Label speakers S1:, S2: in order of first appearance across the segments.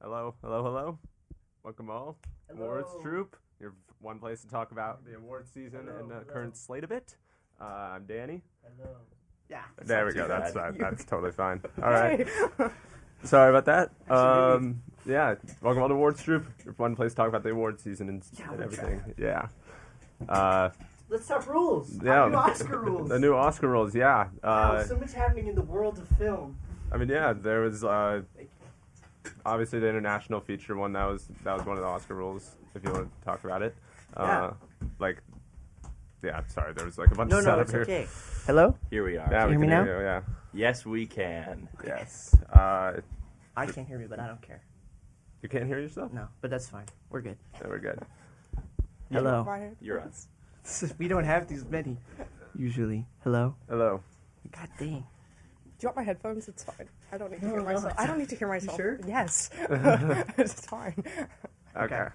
S1: Hello, hello, hello. Welcome all.
S2: Hello.
S1: Awards Troupe, your one place to talk about the awards season and the current slate of it. I'm Danny.
S2: Hello. Yeah.
S1: There we go.
S2: That's
S1: That's totally fine. All right. Sorry about that. Yeah. Welcome all to Awards Troupe, your one place to talk about the awards season and everything. Yeah.
S2: Let's talk rules.
S1: Yeah.
S2: New Oscar rules.
S1: The new Oscar rules. Yeah.
S2: Wow, so much happening in the world of film.
S1: I mean, yeah. There was obviously the international feature one. That was one of the Oscar rules. If you want to talk about it. Sorry. There was like a bunch of setup here.
S2: Okay. Hello.
S3: Here we are.
S1: Yeah,
S2: Can you hear me now?
S1: You, yeah.
S3: Yes, we can.
S1: Yes.
S2: I can't hear me, but I don't care.
S1: You can't hear yourself?
S2: No, but that's fine. We're good.
S1: Yeah, we're good.
S2: Hello.
S3: You're us.
S2: We don't have these many. Usually. Hello.
S1: Hello.
S2: God dang.
S4: Do you want my headphones? It's fine. I don't need to hear myself. I don't need to hear myself.
S2: sure?
S4: Yes. It's fine.
S1: Okay.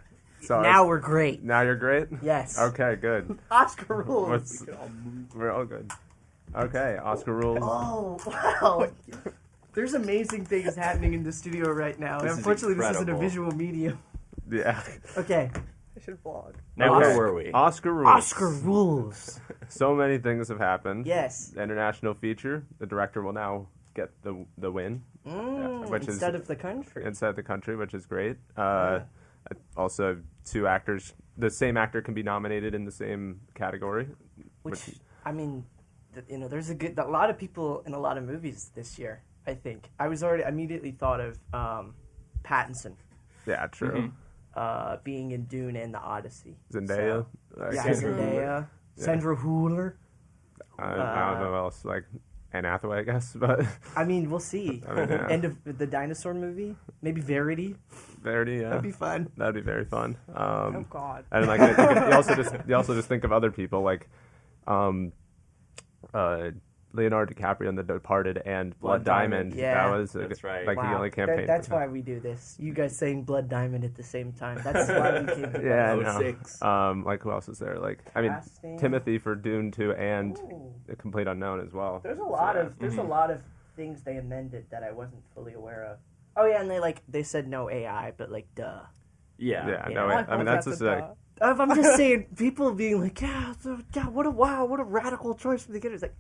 S1: So
S2: Now we're great.
S1: now you're great?
S2: Yes.
S1: Okay, good.
S2: Oscar rules.
S1: We're all good. Okay, Oscar rules.
S2: Oh, wow. There's amazing things happening in the studio right now.
S3: This is
S2: Unfortunately, this isn't a
S3: incredible.
S2: visual medium.
S1: Yeah.
S2: Okay.
S4: I should vlog.
S3: Now,
S1: Okay.
S3: where were we?
S1: Oscar rules.
S2: Oscar rules.
S1: So many things have happened.
S2: Yes.
S1: The international feature. The director will now get the win. Which is-
S2: Instead of the country.
S1: Inside the country, which is great. Also, two actors. The same actor can be nominated in the same category.
S2: Which, I mean, there's a lot of people in a lot of movies this year, I think. I immediately thought of Pattinson
S1: Yeah, true.
S2: being in Dune and the Odyssey.
S1: Zendaya.
S2: Zendaya. Sandra Hüller.
S1: I don't know who else. Like Anne Hathaway, I guess. But
S2: I mean, we'll see.
S1: I mean, yeah.
S2: End of the dinosaur movie. Maybe Verity.
S1: Verity, yeah.
S2: That'd be fun.
S1: That'd be very fun.
S4: Oh God.
S1: And like you also just think of other people like Leonardo DiCaprio in The Departed and Blood Diamond.
S2: Yeah.
S1: That was
S3: That's right.
S1: Like he only campaigned.
S2: That's why we do this. You guys saying Blood Diamond at the same time. That's why we came here.
S1: Yeah, I
S3: Oh,
S1: know.
S3: 06.
S1: Like who else is there? Like I mean,
S2: Casting.
S1: Timothy for Dune 2 and
S2: Ooh.
S1: The Complete Unknown as well.
S2: There's a lot
S1: So,
S2: of a lot of things they amended that I wasn't fully aware of. Oh yeah, and they said no AI, but like duh.
S3: Yeah.
S1: Yeah,
S2: Yeah.
S1: no, I mean that's just like
S2: I'm just saying, people being like, yeah, what a radical choice for the kids. It's like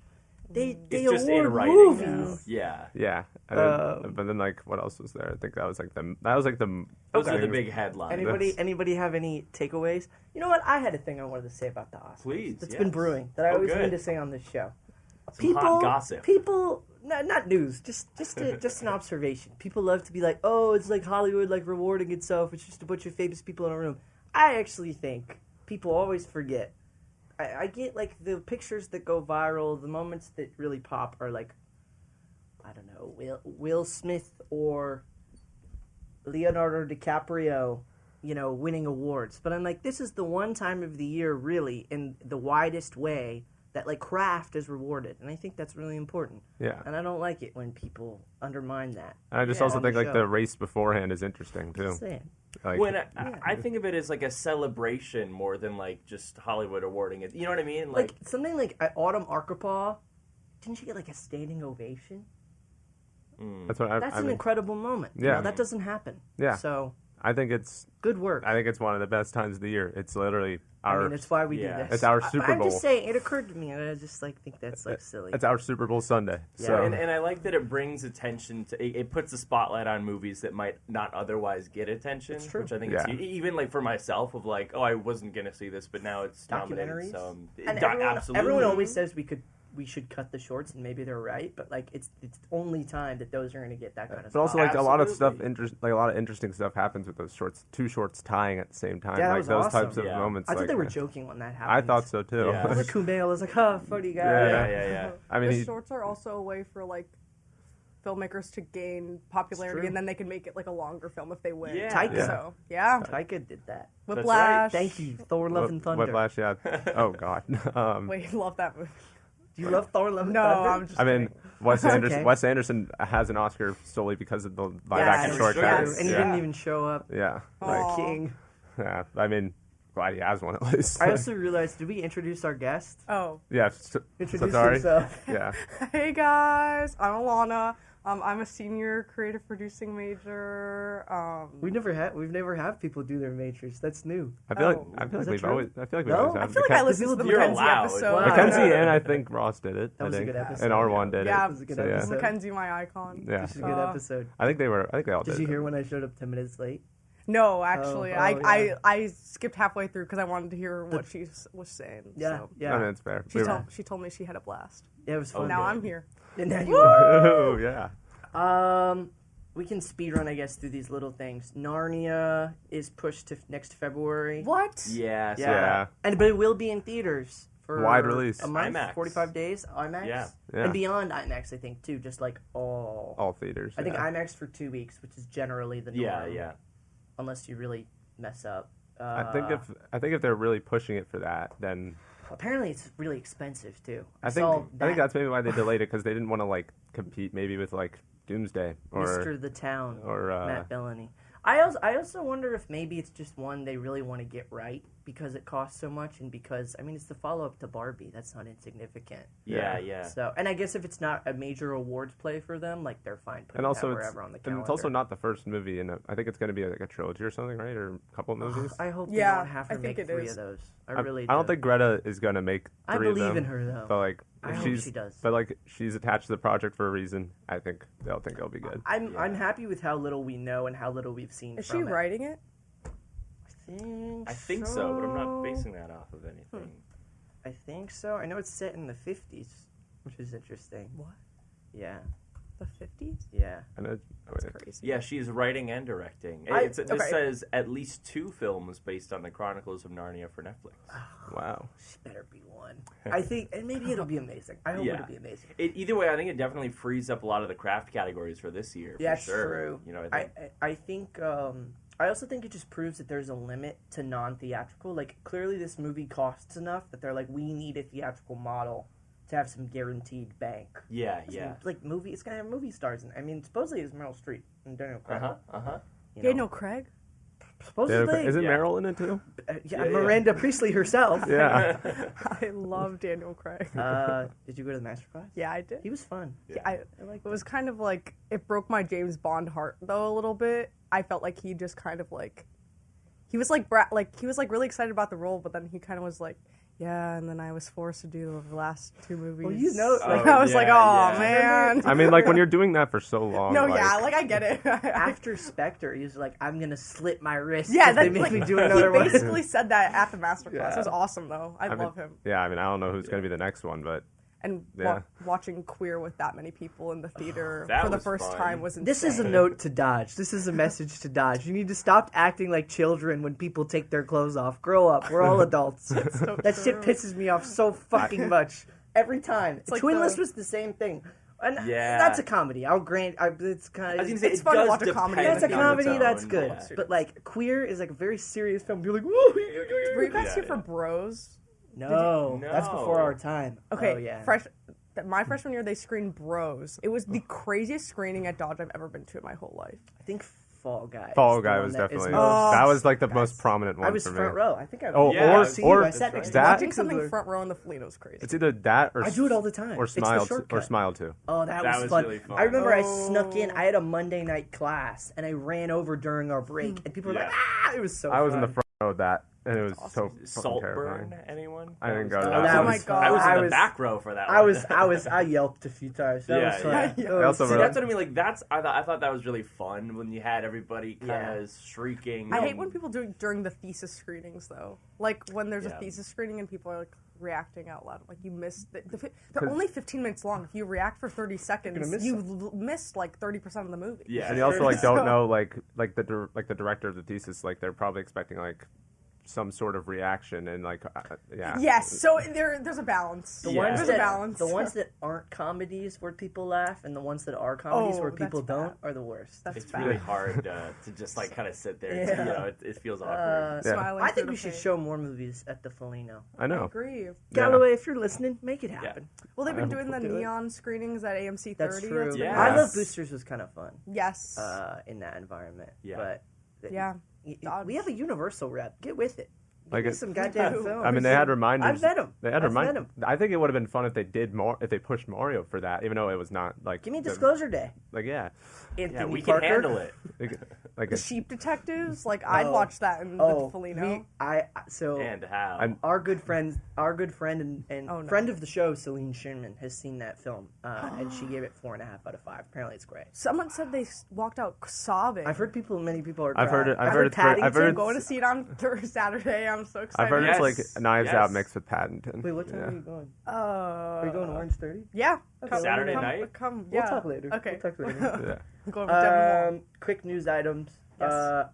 S2: they
S3: It's just in
S2: award
S3: writing
S2: movies.
S3: now. Yeah.
S1: yeah. And then, but then like what else was there? I think that was like the
S3: Those are the
S1: things-
S3: big headlines.
S2: Anybody have any takeaways? You know what? I had a thing I wanted to say about the Oscars.
S3: Please,
S2: That's
S3: yes.
S2: been brewing that I
S3: Oh,
S2: always
S3: good.
S2: mean to say on this show.
S3: Some hot gossip.
S2: People, not news, just an observation. People love to be like, oh, it's like Hollywood, like rewarding itself. It's just a bunch of famous people in a room. I actually think people always forget. I get like the pictures that go viral, the moments that really pop are like, I don't know, Will Smith or Leonardo DiCaprio, winning awards. But I'm like, this is the one time of the year, really, in the widest way, that like craft is rewarded, and I think that's really important.
S1: Yeah.
S2: And I don't like it when people undermine that.
S1: And I just
S2: Yeah,
S1: also
S2: on
S1: think
S2: the
S1: like
S2: show.
S1: the race beforehand is interesting too.
S2: Just saying.
S1: Like,
S3: When I think of it as like a celebration more than like just Hollywood awarding it. You know what I mean?
S2: Like something like Autumn Arkapaw, didn't she get like a standing ovation?
S1: that's what
S2: That's
S1: I
S2: an
S1: mean,
S2: incredible moment.
S1: Yeah.
S2: That doesn't happen.
S1: Yeah.
S2: So
S1: I think it's
S2: good work.
S1: one of the best times of the year. It's literally our
S2: that's why we do
S3: Yeah.
S2: this.
S1: It's our
S2: But
S1: Super
S2: I'm
S1: Bowl.
S2: just saying, it occurred to me, and I just like think that's like silly.
S1: it's our Super Bowl Sunday.
S2: Yeah.
S1: So
S3: and I like that it brings attention to it puts a spotlight on movies that might not otherwise get attention.
S2: It's true.
S3: Which I think
S1: Yeah.
S3: is even like for myself of like, oh, I wasn't gonna see this, but now it's nominated.
S2: Documentaries.
S3: So
S2: And
S3: absolutely.
S2: everyone always says we should cut the shorts, and maybe they're right, but like it's the only time that those are going to get that kind of
S1: but also
S2: spotlight.
S1: like a lot of stuff,
S3: Absolutely.
S1: a lot of interesting stuff happens with those shorts. Two shorts tying at the same time.
S2: Yeah, that
S1: like
S2: was
S1: those
S2: awesome.
S1: types of
S3: Yeah.
S1: moments.
S2: I thought
S1: like,
S2: they were joking when that happened.
S1: I thought so too.
S3: Yeah.
S2: Like Kumail was like, "Huh, funny guy."
S1: Yeah.
S3: Yeah.
S1: I mean,
S4: the shorts are also a way for like filmmakers to gain popularity,
S2: true.
S4: and then they can make it like a longer film if they win.
S3: Yeah.
S2: Taika.
S1: Yeah.
S4: So yeah,
S2: Taika did that.
S4: Whiplash.
S2: Thank you, Thor: Love and Thunder.
S1: Whiplash, yeah. Oh God.
S4: Wait, love that movie.
S2: Do you love Thor: Love and
S4: No,
S2: Thunder?
S4: I'm just.
S1: I mean,
S4: kidding.
S1: Wes Anderson.
S2: Okay.
S1: Wes Anderson has an Oscar solely because of the live
S2: Yeah,
S1: action
S2: that's
S1: short
S2: true.
S1: films.
S2: And he
S1: yeah.
S2: didn't even show up.
S1: Yeah.
S4: Aw.
S1: Like,
S2: King.
S1: yeah. I mean, glad he has one at least.
S2: I also realized, did we introduce our guest?
S4: Oh,
S1: yeah. So
S2: Introduce
S1: sorry.
S2: himself.
S1: Yeah.
S4: hey guys, I'm Ilana. I'm a senior creative producing major.
S2: We've never had people do their majors. That's new.
S1: I feel like
S2: Is that
S1: we've
S2: true?
S1: always. I feel like we
S2: No?
S1: always
S4: I
S1: have.
S4: feel like I listened to the
S3: You're
S4: Mackenzie
S3: allowed.
S4: episode.
S2: Wow.
S1: Mackenzie and I think Ross did it.
S2: That was
S1: I
S2: a
S1: think.
S2: good episode.
S1: And R1 did
S4: Yeah,
S1: it.
S2: That was a good
S1: So, yeah.
S2: episode.
S4: Mackenzie, my icon.
S1: Yeah.
S2: This is a good episode.
S1: I think they all did.
S2: Did you
S1: it.
S2: hear when I showed up 10 minutes late?
S4: No, actually,
S2: Oh,
S4: I
S2: yeah.
S4: I skipped halfway through because I wanted to hear what she was saying.
S2: Yeah,
S4: So.
S2: yeah.
S1: I mean, it's fair.
S4: She told me she had a blast.
S2: Yeah, it was fun.
S4: Now I'm here.
S2: And now you are.
S1: Oh yeah.
S2: We can speedrun, I guess, through these little things. Narnia is pushed to next February.
S4: What?
S3: Yeah. So
S1: Yeah.
S2: But it will be in theaters for
S1: Wide release.
S2: a month,
S3: IMAX.
S2: 45 days. IMAX.
S3: Yeah.
S1: Yeah.
S2: And beyond IMAX, I think too. Just like
S1: All theaters.
S2: I think
S1: yeah.
S2: IMAX for 2 weeks, which is generally the norm.
S3: Yeah. Yeah.
S2: Unless you really mess up.
S1: I think if they're really pushing it for that, then
S2: Apparently, it's really expensive too.
S1: I think that's maybe why they delayed it, because they didn't want to like compete maybe with like Doomsday or
S2: Mr. The Town
S1: or
S2: Matt Bellany. I also wonder if maybe it's just one they really want to get right because it costs so much, and because I mean it's the follow up to Barbie. That's not insignificant.
S3: Yeah. Yeah.
S2: So, and I guess if it's not a major awards play for them, like they're fine putting
S1: and also
S2: that
S1: it's
S2: wherever on the
S1: and
S2: calendar.
S1: it's also not the first movie, and I think it's going to be like a trilogy or something, right? Or a couple of movies.
S2: I hope they
S4: Yeah,
S2: don't have to
S4: I think
S2: make
S4: it
S2: 3
S4: is.
S2: of those. I really.
S1: I don't think Greta is going to make 3
S2: I
S1: of
S2: believe
S1: them.
S2: in her though.
S1: But like,
S2: I
S1: if
S2: hope
S1: she's
S2: she does.
S1: But like, she's attached to the project for a reason. I think they'll it'll be good.
S2: I'm happy with how little we know and how little we've seen.
S4: Is
S2: from
S4: she
S2: it.
S4: writing it?
S3: I think so, but I'm not basing that off of anything.
S2: I think so. I know it's set in the 50s, which is interesting.
S4: What?
S2: Yeah,
S4: The 50s?
S2: yeah.
S1: And it,
S4: That's crazy.
S3: Yeah, she's writing and directing. This says at least 2 films based on the Chronicles of Narnia for Netflix.
S1: wow.
S2: She better be one. I think, and maybe it'll be amazing. I hope
S3: Yeah.
S2: it'll be amazing.
S3: Either way, I think it definitely frees up a lot of the craft categories for this year.
S2: Yeah,
S3: for sure.
S2: true.
S3: You know, I think.
S2: I also think it just proves that there's a limit to non-theatrical. Like, clearly this movie costs enough that they're like, we need a theatrical model to have some guaranteed bank.
S3: Yeah,
S2: It's
S3: yeah.
S2: Like, it's gonna have movie stars. I mean, supposedly it's Meryl Streep and Daniel Craig. You know.
S4: Daniel Craig?
S2: Supposedly.
S1: Isn't
S3: Yeah.
S1: Meryl in it too?
S2: Yeah, Miranda Priestley herself.
S1: Yeah.
S4: I love Daniel Craig.
S2: Did you go to the masterclass?
S4: Yeah, I did.
S2: He was fun.
S4: Yeah, I like. It was kind of like it broke my James Bond heart though a little bit. I felt like he just kind of like he was like he was like really excited about the role, but then he kind of was like, yeah, and then I was forced to do the last 2 movies.
S2: Well, you know,
S4: like I was like, oh man.
S1: I mean, like when you're doing that for so long.
S4: No,
S1: like,
S4: yeah, like I get it.
S2: after Spectre, he was like, I'm gonna slit my wrist.
S4: Yeah,
S2: if they
S4: that,
S2: make
S4: like,
S2: me do another
S4: he
S2: one.
S4: basically said that at the masterclass.
S1: Yeah.
S4: It was awesome though. I
S1: mean,
S4: love him.
S1: Yeah, I mean, I don't know who's going to be the next one, but
S4: And
S1: Yeah.
S4: watching Queer with that many people in the theater
S3: That
S4: for the
S3: was
S4: first
S3: fun.
S4: time was insane.
S2: This is a note to Dodge. This is a message to Dodge. You need to stop acting like children when people take their clothes off. Grow up. We're all adults.
S4: so
S2: That shit
S4: true.
S2: pisses me off so fucking much. Every time.
S4: like
S2: Twin
S4: the-
S2: List was the same thing. And
S3: Yeah.
S2: that's a comedy. I'll grant. It's kind
S3: I
S2: of.
S3: was gonna say,
S4: It's
S3: it
S4: fun to
S3: does
S4: watch a comedy
S3: depend
S2: That's a
S4: on
S3: on
S2: comedy.
S3: its
S2: That's
S3: own,
S2: good.
S3: yeah.
S2: But like Queer is like a very serious film. You're like, woo.
S4: Were you guys
S3: Yeah,
S4: here for
S3: yeah.
S4: Bros?
S2: No, that's
S3: No.
S2: before our time.
S4: Okay,
S2: Oh, yeah.
S4: my freshman year they screened Bros. It was the craziest screening at Dodge I've ever been to in my whole life.
S2: I think Fall Guy.
S1: Fall
S2: is the
S1: Guy
S2: one
S1: was
S2: that is
S1: definitely
S2: most-
S1: that was like the most prominent one
S2: I was
S1: for
S2: front
S1: me.
S2: row. I think I.
S1: Oh,
S3: Yeah,
S1: or
S2: I sat next to
S1: that-
S4: Watching something
S2: Kugler.
S4: front row in the Felino was crazy.
S1: It's either that or
S2: I do it all the time.
S1: or
S2: It's the
S1: Smile
S2: shortcut.
S1: or Smile too.
S2: Oh, that
S3: That
S2: was
S3: was
S2: fun.
S3: really fun.
S2: I remember I
S4: Oh.
S2: snuck in. I had a Monday night class, and I ran over during our break, and people were like, "Ah!" It was so.
S1: I was in the
S2: fun.
S1: front row of that, and it was so fucking
S3: Saltburn,
S1: terrifying.
S3: anyone?
S1: I didn't go to
S2: Oh,
S1: that.
S2: that
S4: Oh
S1: one.
S4: my
S2: was-
S4: god!
S3: I was in
S2: I
S3: the
S2: was-
S3: back row for that one.
S2: I yelped a few times. That
S3: Yeah,
S2: was fun.
S4: yeah.
S2: That
S4: I
S2: was
S1: also
S3: See,
S2: sick.
S1: wrote-
S3: that's what I mean. Like I thought that was really fun when you had everybody kind of
S2: Yeah.
S3: shrieking.
S4: I hate when people do it during the thesis screenings though. Like when there's
S3: Yeah.
S4: a thesis screening and people are like reacting out loud. Like you missed they're only 15 minutes long. If you react for 30 seconds,
S2: miss
S4: you missed like 30% of the movie.
S3: Yeah,
S1: And you also like
S4: So-
S1: don't know like the director of the thesis, like they're probably expecting like some sort of reaction, and like yeah.
S4: Yes. So there's a balance.
S2: The
S3: Yeah.
S2: ones
S4: There's a
S2: that
S4: balance.
S2: the ones that aren't comedies where people laugh, and the ones that are comedies
S4: Oh,
S2: where people
S4: that's
S2: don't
S4: bad.
S2: are the worst.
S4: That's
S3: It's
S4: bad.
S3: really hard to just like kind of sit there.
S2: Yeah.
S3: You know, it feels awkward.
S1: Yeah.
S4: Smiling
S2: I
S4: through
S2: think
S4: the
S2: we should
S4: pain.
S2: show more movies at the Felino.
S1: I
S4: I
S1: know.
S4: agree.
S1: Yeah.
S2: Galloway, if you're listening, make it happen.
S4: Well, they've
S1: I
S4: been
S1: hope
S4: doing the
S2: we'll do it.
S4: neon screenings at AMC 30.
S2: That's true.
S4: been
S3: Yeah.
S2: I
S4: nice.
S2: Love Boosters was kind of fun
S4: Yes.
S2: in that environment.
S3: Yeah.
S2: But
S4: Yeah.
S2: we have a Universal rep. Get with it.
S1: Like
S2: Give me some goddamn film.
S1: I mean, they had reminders.
S2: I've met him.
S1: They had
S2: I've met him.
S1: I think it would have been fun if they did more. If they pushed Mario for that, even though it was not like.
S2: Give me Disclosure Day.
S1: Like yeah.
S2: Anthony
S3: Yeah, we
S2: Parker.
S3: can handle it.
S1: Like
S4: The
S1: a,
S4: Sheep Detectives, like I'd watch that in the Felino.
S3: And how?
S2: Our good friend and
S4: Oh, no.
S2: friend of the show, Celine Sherman, has seen that film, and she gave it 4.5 out of 5. Apparently, it's great.
S4: Someone said they walked out sobbing.
S2: I've heard many people are.
S1: I've heard it-
S2: crying.
S1: I've heard it's very- I've heard
S4: I'm
S1: it's-
S4: going to see it on Saturday. I'm so excited.
S1: I've heard
S3: Yes.
S1: it's like Knives
S3: Yes.
S1: Out mixed with Paddington.
S2: Wait, what time are you going?
S4: Are
S2: Are you going to Orange 30?
S4: Yeah.
S2: Okay,
S3: Saturday
S4: come,
S3: night?
S4: Come.
S2: We'll
S4: Yeah.
S2: talk later.
S4: Okay.
S2: We'll talk later.
S1: Yeah.
S4: I'm going with Devin
S2: Quick news items.
S4: Yes.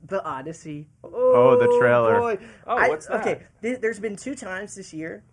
S2: The Odyssey.
S1: Oh, the trailer.
S2: Boy.
S3: Oh, what's that?
S2: Okay, there's been 2 times this year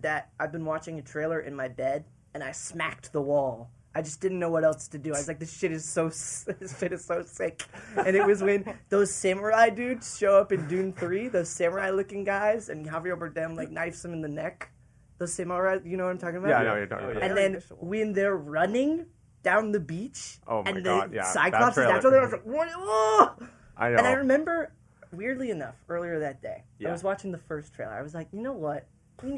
S2: that I've been watching a trailer in my bed and I smacked the wall. I just didn't know what else to do. I was like, this shit is so sick. And it was when those samurai dudes show up in Dune 3, those samurai-looking guys, and Javier Bardem, like, knifes them in the neck. Those samurai, you know what I'm talking about?
S1: Yeah, I know what you're talking about.
S2: And
S4: Very
S2: then
S4: visual.
S2: when they're running down the beach,
S1: Oh my
S2: and
S1: God,
S2: the
S1: yeah,
S2: Cyclops
S1: that
S2: is after them, I was like, what? Oh!
S1: I know.
S2: And I remember, weirdly enough, earlier that day,
S3: Yeah.
S2: I was watching the first trailer. I was like, you know what?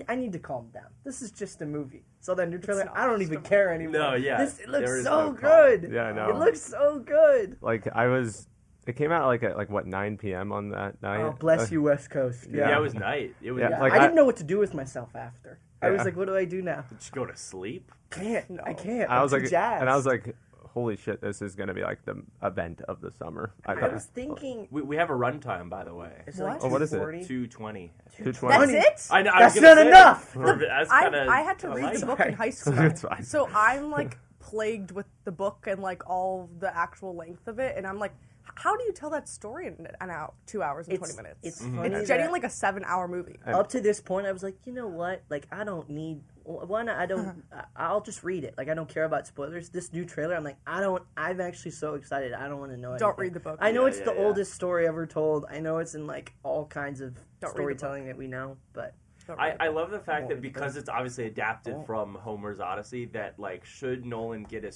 S2: I need to calm down. This is just a movie. So that new trailer, I don't even care anymore.
S3: No, yeah,
S2: It looks
S3: there is
S2: so
S3: no calm.
S2: good.
S1: Yeah, I know.
S2: It looks so good.
S1: Like it came out like at 9 p.m. on that night.
S2: Oh, bless you, West Coast.
S1: Yeah.
S3: Yeah, it was night. It was.
S1: Yeah,
S2: Yeah,
S1: like
S2: I didn't know what to do with myself after. I was
S1: Yeah.
S2: like, what do I do now?
S3: Did you go to sleep?
S2: I can't.
S1: I was
S2: I'm
S1: like,
S2: too jazzed.
S1: and I was like, holy shit, this is gonna be like the event of the summer.
S2: I
S1: thought.
S2: was thinking,
S3: We have a runtime, by the way.
S2: it's like
S4: What?
S1: Oh, what is it?
S2: 240.
S3: 2:20.
S1: 220.
S4: That's it?
S3: I know. I
S2: That's
S3: was gonna
S2: not
S3: say,
S2: enough!
S3: That's
S4: I
S3: kinda,
S4: had to read the book in high school.
S1: That's fine.
S4: So I'm like plagued with the book and like all the actual length of it, and I'm like, how do you tell that story in an hour, 2 hours and 20 minutes?
S2: It's
S1: Mm-hmm.
S2: funny
S4: It's
S2: that
S4: genuinely like a 7-hour movie.
S2: up to this point, I was like, you know what? Like, I don't need. One, I don't. I'll just read it. Like, I don't care about spoilers. This new trailer, I'm like, I don't. I'm actually so excited. I don't want to know.
S4: Don't
S2: anything.
S4: read the book.
S2: I know
S3: Yeah,
S2: it's
S3: yeah,
S2: the
S3: yeah.
S2: oldest story ever told. I know it's in like all kinds of
S4: Don't read the
S2: storytelling that we know, but
S4: Don't read
S3: I
S4: it.
S3: love the fact that because it's obviously adapted from Homer's Odyssey, that like should Nolan get a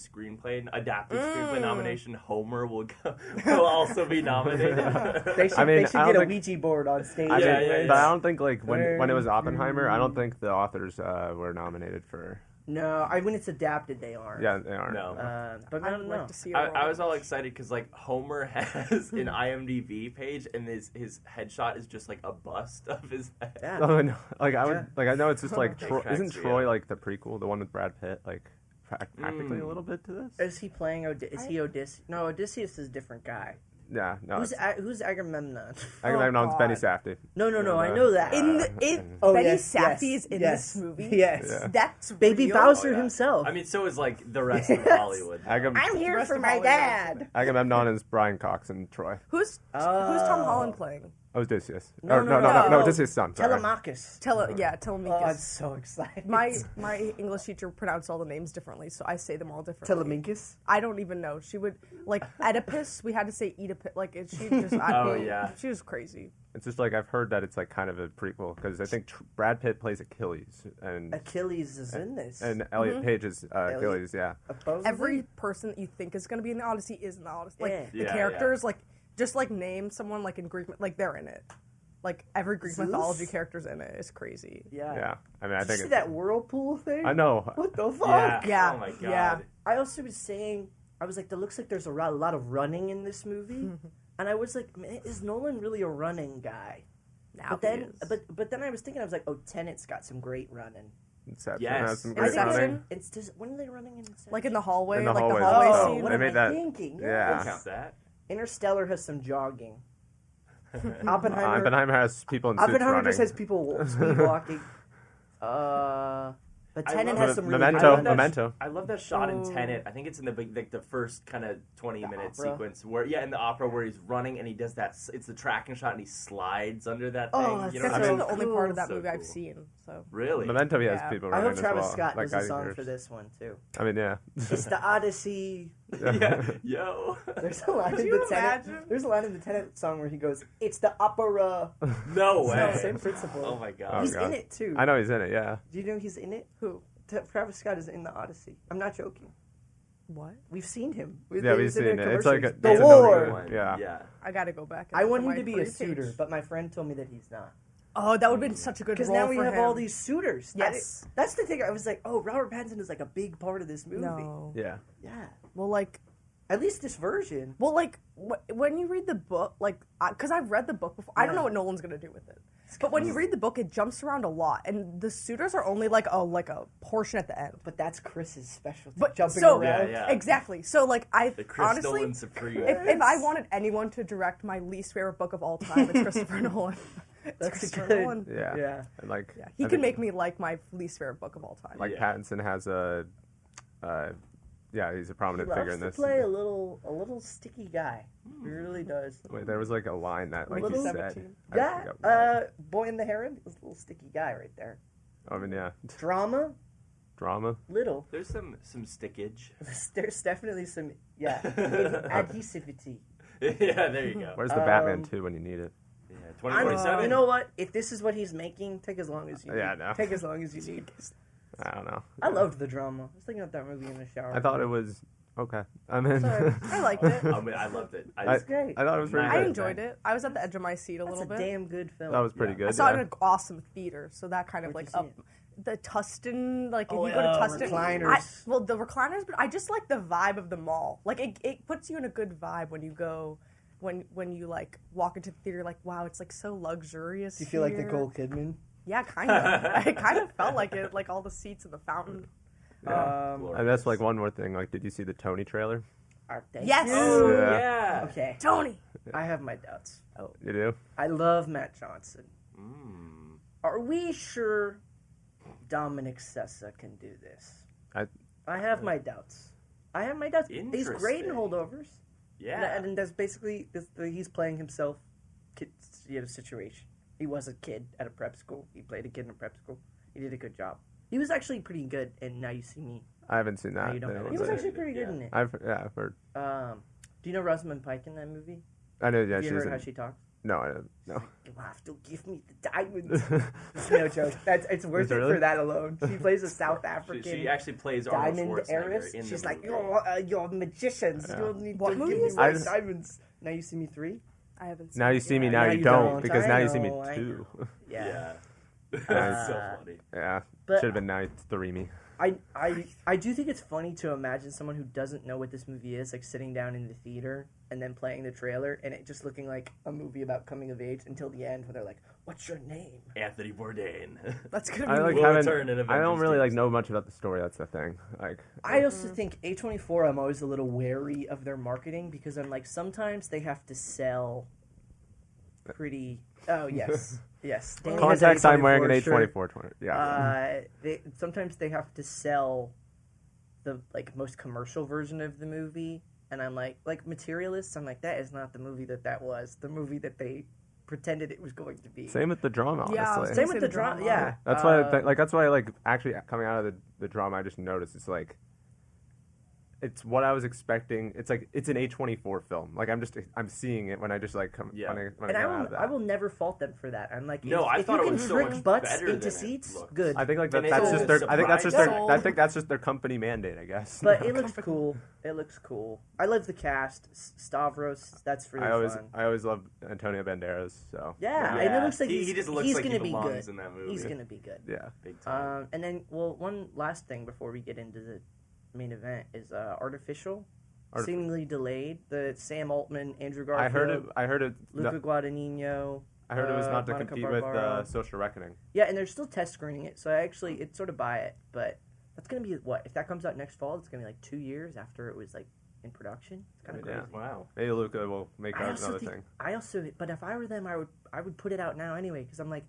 S3: adapted screenplay nomination, Homer will also be nominated.
S2: they should.
S1: I mean,
S2: they should
S1: I
S2: get
S1: don't
S2: a
S1: think-
S2: Ouija board on stage.
S1: I mean,
S3: Yeah.
S1: but I don't think like when it was Oppenheimer, I don't think the authors were nominated for.
S2: No, when it's adapted, they are.
S1: Yeah, they aren't.
S3: No.
S2: But I
S4: I'd
S2: don't know.
S4: like to see it.
S3: I was all excited because like Homer has an IMDb page and his headshot is just like a bust of his head.
S2: Yeah.
S1: Oh, no. Like I know it's just like
S3: That
S1: Troy,
S3: cracks
S1: isn't
S3: me
S1: Troy
S3: up.
S1: like the prequel, the one with Brad Pitt, like practically a little bit to this?
S2: Is he playing? Is he Odysseus? No, Odysseus is a different guy.
S1: Yeah, no.
S2: Who's Agamemnon?
S1: Agamemnon's
S4: God.
S1: Benny Safdie.
S2: No, I know that.
S4: Oh, Benny
S2: yes,
S4: Safdie
S2: yes,
S4: is in
S2: yes,
S4: this movie.
S2: Yes.
S1: Yeah.
S4: That's
S2: Baby
S4: real?
S2: Bowser
S3: Oh, yeah.
S2: himself.
S3: I mean, so is like the rest of Hollywood.
S2: I'm here
S4: Rest
S2: for
S4: of
S2: my
S4: Hollywood.
S2: dad.
S1: Agamemnon is Brian Cox and Troy.
S4: Who's Tom Holland playing?
S1: Odysseus.
S2: No,
S1: no,
S2: no.
S1: Odysseus' son. Sorry.
S2: Telemachus.
S4: Telemachus.
S2: Oh, I'm so excited.
S4: My English teacher pronounced all the names differently, so I say them all differently.
S2: Telemachus.
S4: I don't even know. She would like Oedipus. We had to say Oedipus. Like she just.
S3: Oh, yeah.
S4: She was crazy.
S1: It's just like I've heard that it's like kind of a prequel because I think Brad Pitt plays Achilles and
S2: Achilles is in this.
S1: Elliot Page is Achilles. Yeah.
S2: Supposedly?
S4: Every person that you think is going to be in the Odyssey is in the Odyssey. Like
S2: Yeah.
S4: the
S3: Yeah,
S4: characters, like just like name someone like in Greek, like they're in it. Like every Greek
S2: Zeus?
S4: mythology character's in it. It's crazy.
S2: Yeah.
S1: Yeah. I mean, I
S2: Did you
S1: think
S2: see
S1: it's,
S2: that whirlpool thing?
S1: I know.
S2: What the fuck?
S3: Yeah.
S4: Yeah.
S3: Oh my god.
S4: Yeah.
S2: I also was saying, I was like, there looks like there's a lot of running in this movie, and I was like, man, is Nolan really a running guy?
S4: Now
S2: But then,
S4: he is.
S2: but then I was thinking, I was like, oh, Tenet's got some great running.
S1: Inception
S3: Yes.
S1: has some
S2: I
S1: great
S2: think
S4: Inception.
S1: running.
S2: it's just when are they running in Inception?
S4: like in the hallway,
S1: In the
S4: like
S1: hallways.
S4: the hallway
S2: Oh,
S4: scene.
S2: what
S1: They
S2: am
S1: made
S2: I
S1: that-
S2: thinking?
S1: yeah.
S2: Yes.
S3: Count that.
S2: Interstellar has some jogging. Oppenheimer.
S1: Oppenheimer has people in suits
S2: Oppenheimer
S1: running.
S2: just has people speed walking. But
S3: I
S2: Tenet
S3: love
S2: has
S3: it.
S2: some really
S1: Memento.
S2: good
S1: Memento.
S3: I love that shot in
S4: Oh.
S3: Tenet. I think it's in the first kind of 20-minute
S2: opera?
S3: sequence where in the opera where he's running and he does that. It's the tracking shot and he slides under that
S2: Oh,
S3: thing.
S2: that's
S3: You know
S4: That's
S3: what I mean?
S4: the only part of that
S3: So
S4: movie I've
S3: cool.
S4: seen. So
S3: Really?
S1: Memento, he has
S4: Yeah.
S1: people
S2: I
S1: running
S2: hope
S1: as
S2: Travis
S1: well.
S2: Scott
S1: like
S2: does a song
S1: gladiators.
S2: for this one too.
S1: I mean, yeah.
S2: It's the Odyssey.
S3: Yeah. Yo.
S2: There's a line
S4: Could
S2: in
S4: you
S2: the Tenet.
S4: imagine?
S2: There's a line in the Tenet song where he goes, "It's the opera."
S3: No way.
S2: Same principle.
S3: Oh my god.
S1: Oh,
S2: He's
S1: God.
S2: in it too.
S1: I know he's in it. Yeah.
S2: Do you know he's in it?
S4: who?
S2: Travis Scott is in the Odyssey. I'm not joking.
S4: What?
S2: We've seen him.
S1: Yeah, we've
S2: He's in
S1: seen
S2: the
S1: it. It's like
S2: commercials.
S1: it's
S2: the
S1: a known
S2: war.
S1: one. Yeah.
S3: Yeah.
S4: I gotta go back. And
S2: I
S4: look
S2: want
S4: at
S2: him
S4: my
S2: to be a
S4: free
S2: suitor,
S4: page.
S2: but my friend told me that he's not.
S4: Oh, that would have been such a good
S2: Because
S4: role
S2: now we
S4: for
S2: have
S4: him.
S2: all these suitors.
S4: Yes.
S2: That's the thing. I was like, oh, Robert Pattinson is like a big part of this movie.
S4: No.
S1: Yeah.
S2: Yeah.
S4: Well, like,
S2: At least this version.
S4: when you read the book, like, because I've read the book before, I don't know what Nolan's gonna do with it. But when you read the book, it jumps around a lot, and the suitors are only like a portion at the end.
S2: But that's Chris's specialty.
S4: But
S2: jumping
S4: so
S2: around.
S3: Yeah.
S4: exactly. So like
S3: The Chris
S4: honestly,
S3: Nolan Supreme.
S4: if I wanted anyone to direct my least favorite book of all time, it's Christopher Nolan. It's
S2: That's
S4: Christopher
S2: good.
S4: Nolan.
S1: Yeah.
S2: Yeah.
S1: And like,
S4: Yeah,
S1: I
S4: he can
S1: think,
S4: make me like my least favorite book of all time.
S1: like
S3: Yeah.
S1: Pattinson has a, he's a
S2: He
S1: prominent figure
S2: loves
S1: in
S2: to
S1: this.
S2: play a little sticky guy. He really does.
S1: Wait, there was like a line that like
S2: Little
S1: he said.
S4: 17.
S1: I
S2: Yeah.
S1: forgot what-
S2: Boy in the Heron was a little sticky guy right there.
S1: I mean, yeah.
S2: Drama,
S1: Drama.
S2: little.
S3: There's some stickage.
S2: There's definitely some adhesivity.
S3: Yeah, there you go.
S1: Where's the Batman 2 when you need it?
S3: Yeah,
S2: I'm-
S3: 2047.
S2: you know what? If this is what he's making, take as long as you
S1: Yeah,
S2: need.
S1: no.
S2: Take as long as you need.
S1: I don't know.
S2: I loved the drama. I was thinking of that movie in the shower.
S1: I thought it was okay. I mean,
S2: Sorry.
S4: I liked it.
S3: I mean, I loved it.
S2: It's great.
S1: I thought it was pretty
S3: I
S4: I
S1: good.
S4: enjoyed it. I was at the edge of my seat a
S2: That's
S4: little
S2: a
S4: bit.
S2: damn good film.
S1: That was pretty
S3: Yeah.
S1: good.
S4: I saw it in
S1: yeah.
S4: an awesome theater, so that kind of
S2: Where'd
S4: like
S2: you see
S4: the Tustin, like if
S2: Oh,
S4: you go to
S2: yeah,
S4: Tustin,
S2: recliners.
S4: well the recliners, but I just like the vibe of the mall. Like it puts you in a good vibe when you go, when you like walk into the theater, like wow, it's like so luxurious.
S2: Do you feel like
S4: here.
S2: Nicole Kidman?
S4: Yeah, kind of. I kind of felt like it, like all the seats in the fountain.
S1: And that's like one more thing. Like, did you see the Tony trailer?
S2: Thank
S4: Yes!
S2: you.
S3: Oh,
S1: Yeah.
S3: yeah.
S2: Okay.
S4: Tony.
S2: I have my doubts.
S1: You do?
S2: I love Matt Johnson.
S3: Mm.
S2: Are we sure Dominic Sessa can do this? I have my doubts. He's great in
S3: Interesting.
S2: Holdovers.
S3: Yeah.
S2: And that's basically he's playing himself situation. He was a kid at a prep school. He played a kid in a prep school. He did a good job. He was actually pretty good in Now You See Me.
S1: I haven't seen
S2: Now
S1: that.
S2: You Don't.
S1: No,
S2: He was
S3: Yeah.
S2: actually pretty good in it.
S1: I've heard.
S2: Do you know Rosamund Pike in that movie?
S1: I know. Yeah,
S2: Have you
S1: she's
S2: heard
S1: in.
S2: how she talks?
S1: No, I don't. No.
S2: You'll have to give me the diamonds. No joke. It's worth
S1: Is it
S2: it
S1: really?
S2: for that alone. She plays a South African
S3: She actually plays Arnold
S2: diamond
S3: Schwarzenegger
S2: heiress.
S3: in
S2: She's
S3: the
S2: like,
S3: movie.
S2: you're magicians.
S1: Yeah.
S2: You'll need
S4: What
S2: to
S4: movie
S2: give me
S4: is
S2: my
S1: this?
S2: diamonds. Now You See Me 3?
S4: I haven't seen
S1: Now you
S4: it
S1: see
S4: yet.
S1: me, now you don't, because
S2: I
S1: now you see me
S2: know, I
S1: too.
S2: Yeah.
S3: Yeah. That's so funny.
S1: Yeah,
S2: But-
S1: should have been now you three me.
S2: I do think it's funny to imagine someone who doesn't know what this movie is, like sitting down in the theater and then playing the trailer and it just looking like a movie about coming of age until the end when they're like, "What's your name?"
S3: Anthony Bourdain.
S4: That's gonna be
S1: I like
S3: Will
S1: haven't.
S3: return in
S1: I don't
S3: Avengers
S1: really like
S3: Doomsday.
S1: know much about the story. That's the thing. Like,
S2: I also think A24, I'm always a little wary of their marketing because I'm like, sometimes they have to sell pretty. Oh, yes. Yes. Danny has
S1: context. I'm wearing an
S2: A24
S1: A24 20. Yeah.
S2: Sometimes they have to sell the most commercial version of the movie, and I'm like Materialists. I'm like, that is not the movie that was. The movie that they pretended it was going to be.
S1: Same with the drama.
S4: Yeah, I was
S1: Honestly.
S2: Same
S4: Say
S2: with
S4: the
S2: the drama.
S4: drama.
S2: Yeah.
S1: That's why. That's why. Like, actually, coming out of the drama, I just noticed it's like. It's what I was expecting. It's like it's an A24 film. Like I'm seeing it when I just like come.
S3: Yeah.
S1: When I
S2: And
S1: go out of that.
S2: I will never fault them for that. I'm like,
S3: No, I
S2: if
S3: thought
S2: you
S3: it
S2: can
S3: was so
S2: trick
S3: much
S2: butts
S3: better
S2: into
S3: than it
S2: seats,
S3: looked.
S2: good.
S1: I think like
S3: And
S1: that's
S3: it's
S1: just
S3: a
S1: their. I think that's just their.
S4: surprise.
S1: I think that's just their company mandate. I guess.
S2: But it looks cool. It looks cool. I love the cast. Stavros, that's really fun.
S1: I always love Antonio Banderas. So
S2: Yeah,
S3: Yeah.
S2: and it looks like
S3: He just looks
S2: he's
S3: like he
S2: gonna be
S3: belongs
S2: good.
S3: in that movie.
S2: He's gonna be good.
S1: yeah.
S3: Big time.
S2: And then, one last thing before we get into the main event is Artificial, seemingly delayed. The Sam Altman, Andrew Garfield,
S1: I heard it.
S2: Luca Guadagnino.
S1: I heard it was not to
S2: Monica
S1: compete with
S2: Barbaro.
S1: Social Reckoning.
S2: Yeah, and they're still test screening it, so it's sort of buy it. But that's gonna be what if that comes out next fall? It's gonna be like 2 years after it was like in production. It's kind of
S1: Yeah.
S2: crazy.
S3: Wow.
S1: Maybe Luca will make out another thing.
S2: But if I were them, I would put it out now anyway because I'm like,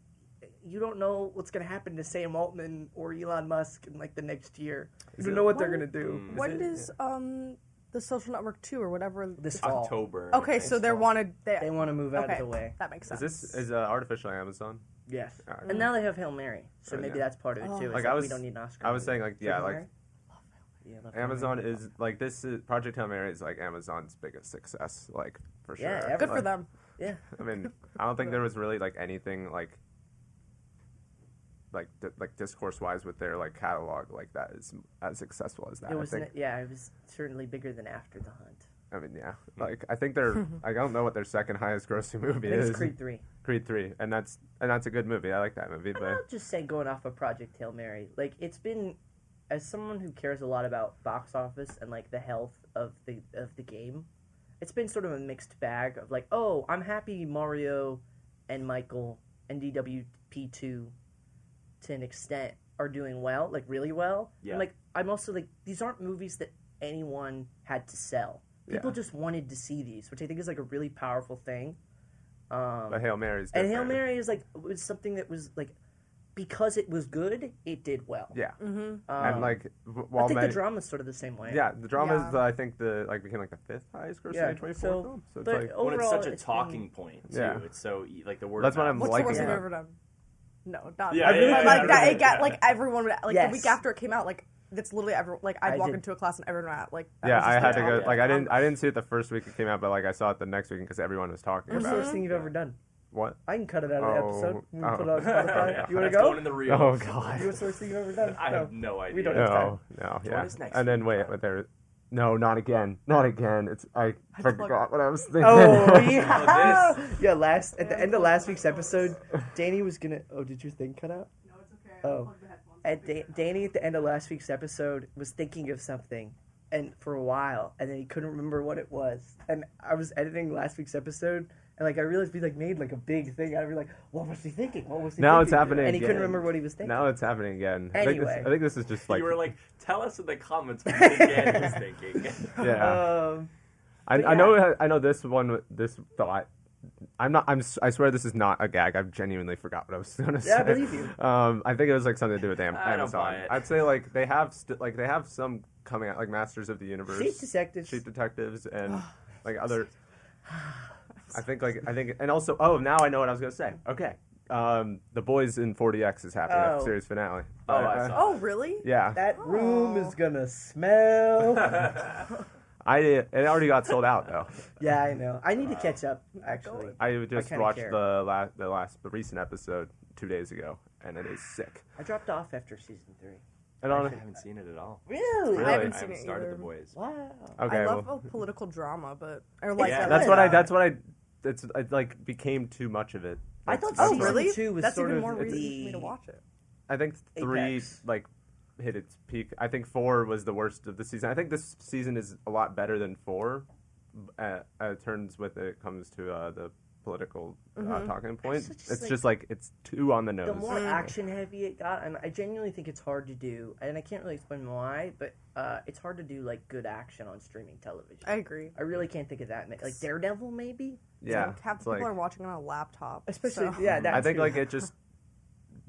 S2: you don't know what's gonna happen to Sam Altman or Elon Musk in like the next year. You don't know what they're gonna do.
S4: When does the Social Network 2 or whatever?
S2: This fall.
S3: October.
S4: Okay, so they want
S2: They want to move out
S4: okay,
S2: of the way.
S4: that makes
S1: Is
S4: sense.
S1: this Artificial Amazon?
S2: Yes.
S1: Alright.
S2: And now they have Hail Mary, so
S1: Oh,
S2: maybe
S1: yeah.
S2: that's part of it too. It's
S1: Like,
S2: like,
S1: I was-
S2: we don't need an Oscar.
S1: I was saying like yeah
S2: Hail
S1: like
S2: Mary? Yeah, love Hail
S1: Amazon
S2: Mary.
S1: is like this is Project Hail Mary is like Amazon's biggest success like for sure.
S2: Yeah, ever.
S4: Good for
S1: Like,
S4: them.
S2: Yeah.
S1: I mean, I don't think there was really like anything like discourse wise with their like catalog like that is as successful as that.
S2: It
S1: I
S2: was
S1: think.
S2: it was certainly bigger than After the Hunt.
S1: I mean, yeah. Like, I think they're. I don't know what their second highest grossing movie is.
S2: It's Creed 3.
S1: Creed 3, and that's a good movie. I like that movie.
S2: And
S1: But
S2: I'll just say, going off of Project Hail Mary, like, it's been, as someone who cares a lot about box office and like the health of the game, it's been sort of a mixed bag of like, oh, I'm happy Mario and Michael and DWP2 to an extent are doing well, like really well.
S3: Yeah.
S2: And like, I'm also like, these aren't movies that anyone had to sell. People just wanted to see these, which I think is like a really powerful thing.
S1: But Hail Mary's
S2: And
S1: different.
S2: Hail Mary is like was something that was like, because it was good, it did well.
S1: Yeah.
S4: Mm-hmm.
S1: And like while
S2: I think
S1: many,
S2: the drama's sort of the same way.
S1: yeah, the drama
S4: Yeah.
S1: is I think became like the 5th highest grossing
S2: Yeah,
S1: A24
S2: so-
S1: film. So it's
S2: but
S1: like
S3: When it's
S2: overall,
S3: such a
S2: it's
S3: talking point, too.
S1: Yeah.
S3: It's so, like, the word
S1: That's
S3: of
S1: what
S3: mouth.
S1: I'm
S4: What's
S1: like
S4: the worst thing
S1: it.
S4: you've ever done? No, not
S3: Yeah,
S4: but,
S3: yeah, yeah,
S4: like
S3: yeah,
S4: that.
S3: yeah,
S4: It got
S3: yeah.
S4: like everyone would like
S2: Yes.
S4: the week after it came out. Like that's literally everyone. Like I'd
S2: I
S4: walk
S2: did.
S4: into a class and everyone at like. that
S1: yeah,
S4: was
S1: I
S4: just
S1: had to
S4: like,
S1: go.
S4: oh,
S1: Like
S4: yeah.
S1: I didn't see it the first week it came out, but like I saw it the next week because everyone was talking
S2: What's the
S1: about
S2: worst
S1: it.
S2: thing you've ever done?
S1: What?
S2: I can cut it out of the
S1: Oh,
S2: episode. We can
S1: oh.
S2: put it on Spotify. You want to
S3: That's
S2: go?
S3: going in the reel.
S1: Oh God.
S2: What's the worst thing you've ever done?
S3: I
S2: No.
S3: have no idea.
S2: We don't have time.
S1: No, yeah.
S3: What is next
S1: And then
S3: week?
S1: wait, but there. No, not again. Not again. I forgot what I was thinking.
S2: Oh yeah,
S3: Oh,
S2: yeah. At the end of last week's episode, Danny was gonna. Oh, did your thing cut out?
S4: No, it's okay.
S2: Oh. Danny at the end of last week's episode was thinking of something, and for a while, and then he couldn't remember what it was. And I was editing last week's episode, and like I realized we like made like a big thing. I was like, what was he thinking? What was he?
S1: Now
S2: thinking?
S1: it's happening
S2: and he couldn't
S1: again.
S2: remember what he was thinking.
S1: Now it's happening again.
S2: Anyway.
S1: I think this is just like
S3: You were like, tell us in the comments what you think Andy was thinking.
S1: yeah.
S2: But
S1: I know this one. This thought. I swear this is not a gag. I've genuinely forgot what I was going to say.
S2: Yeah, I believe you.
S1: I think it was like something to do with
S3: I don't
S1: Amazon.
S3: buy it.
S1: I'd say like they have some coming out like Masters of the Universe,
S2: Sheep Detectives.
S1: Sheep Detectives, and like other. I think, and also, oh, now I know what I was going to say. Okay, The Boys in 40X is happening at
S2: Oh.
S1: the series finale.
S3: Oh, I saw
S4: Oh really?
S1: Yeah,
S2: That room is gonna smell.
S1: it already got sold out though.
S2: Yeah, I know. I need to catch up. Actually,
S1: I just
S2: kinda
S1: watched
S2: care.
S1: the recent episode 2 days ago, and it is sick.
S2: I dropped off after season 3.
S1: I
S3: I
S1: don't.
S3: actually haven't seen it at all.
S2: Really?
S1: Really?
S4: I haven't
S3: I
S4: seen
S3: haven't
S4: it
S3: started
S4: either.
S3: The Boys.
S2: Wow.
S1: Okay,
S4: I love
S1: well,
S4: a political drama, but or like
S3: Yeah,
S1: that's
S2: Yeah.
S1: what I. It like became too much of it.
S2: I thought
S4: Oh
S2: season
S4: really?
S2: 2 was
S4: That's
S2: sort
S4: even
S2: of
S4: more
S2: the-
S4: reason for me to watch it.
S1: I think 3
S2: Apex.
S1: like hit its peak. I think 4 was the worst of the season. I think this season is a lot better than 4. Turns with it comes to the political talking point.
S2: It's
S1: It's
S2: like-
S1: just like it's too on the nose.
S2: The more action heavy it got, and I genuinely think it's hard to do, and I can't really explain why, but it's hard to do like good action on streaming television.
S4: I agree.
S2: I really can't think of that. Like Daredevil, maybe.
S1: yeah,
S4: Half
S1: it's
S4: the people
S1: like
S4: are watching on a laptop,
S2: Especially,
S4: so.
S2: yeah. That
S1: I think
S2: too.
S1: like it just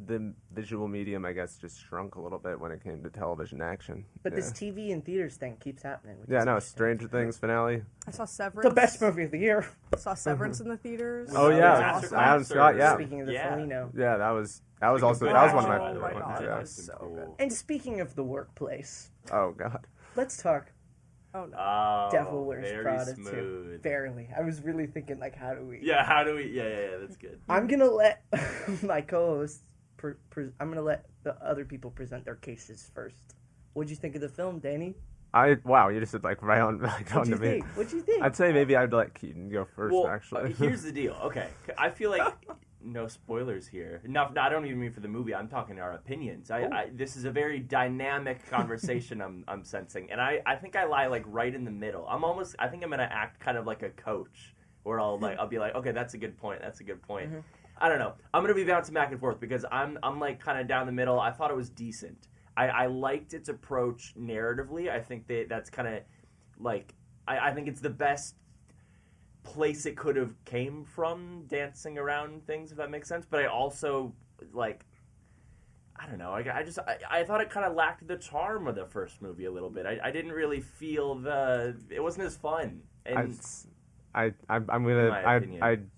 S1: the visual medium I guess just shrunk a little bit when it came to television action.
S2: But
S1: yeah.
S2: this TV and theaters thing keeps happening. Which
S1: Yeah,
S2: is
S1: no,
S2: interesting.
S1: Stranger Things finale.
S4: I saw Severance.
S2: The best movie of the year.
S4: Saw Severance in the theaters.
S1: Oh, yeah.
S3: Master
S1: Adam
S3: Class
S1: Scott,
S3: or-
S1: yeah.
S2: Speaking of the
S3: Yeah.
S2: Felino.
S1: Yeah, that was also
S3: Good
S1: that was one of
S3: action,
S1: my
S4: Oh
S1: favorite
S4: my
S1: ones.
S4: God,
S1: Yeah.
S4: that's so good.
S2: And speaking of the workplace,
S1: Oh god.
S2: let's talk
S4: Oh no.
S3: Oh,
S2: Devil Wears
S3: very
S2: Prada
S3: smooth.
S2: too. Barely. I was really thinking like, how do we?
S3: Yeah, how do we? Yeah, that's good.
S2: I'm gonna let my co-hosts. I'm gonna let the other people present their cases first. What'd you think of the film, Danny?
S1: Wow, you just said like right on like
S2: What'd
S1: on
S2: you
S1: to me.
S2: think? What'd you think?
S1: I'd say maybe I'd let Keaton go first
S3: Well,
S1: actually.
S3: here's the deal. Okay, I feel like no spoilers here. No, I don't even mean for the movie. I'm talking our opinions. This is a very dynamic conversation I'm sensing, and I think I lie like right in the middle. I think I'm gonna act kind of like a coach, where I'll be like, okay, that's a good point. That's a good point.
S2: Mm-hmm.
S3: I don't know. I'm gonna be bouncing back and forth because I'm like kind of down the middle. I thought it was decent. I liked its approach narratively. I think that's kind of like I think it's the best place it could have came from dancing around things, if that makes sense. But I also like I don't know. I thought it kind of lacked the charm of the first movie a little bit. I didn't really feel it wasn't as fun. And
S1: I'm
S3: my
S1: gonna
S3: opinion.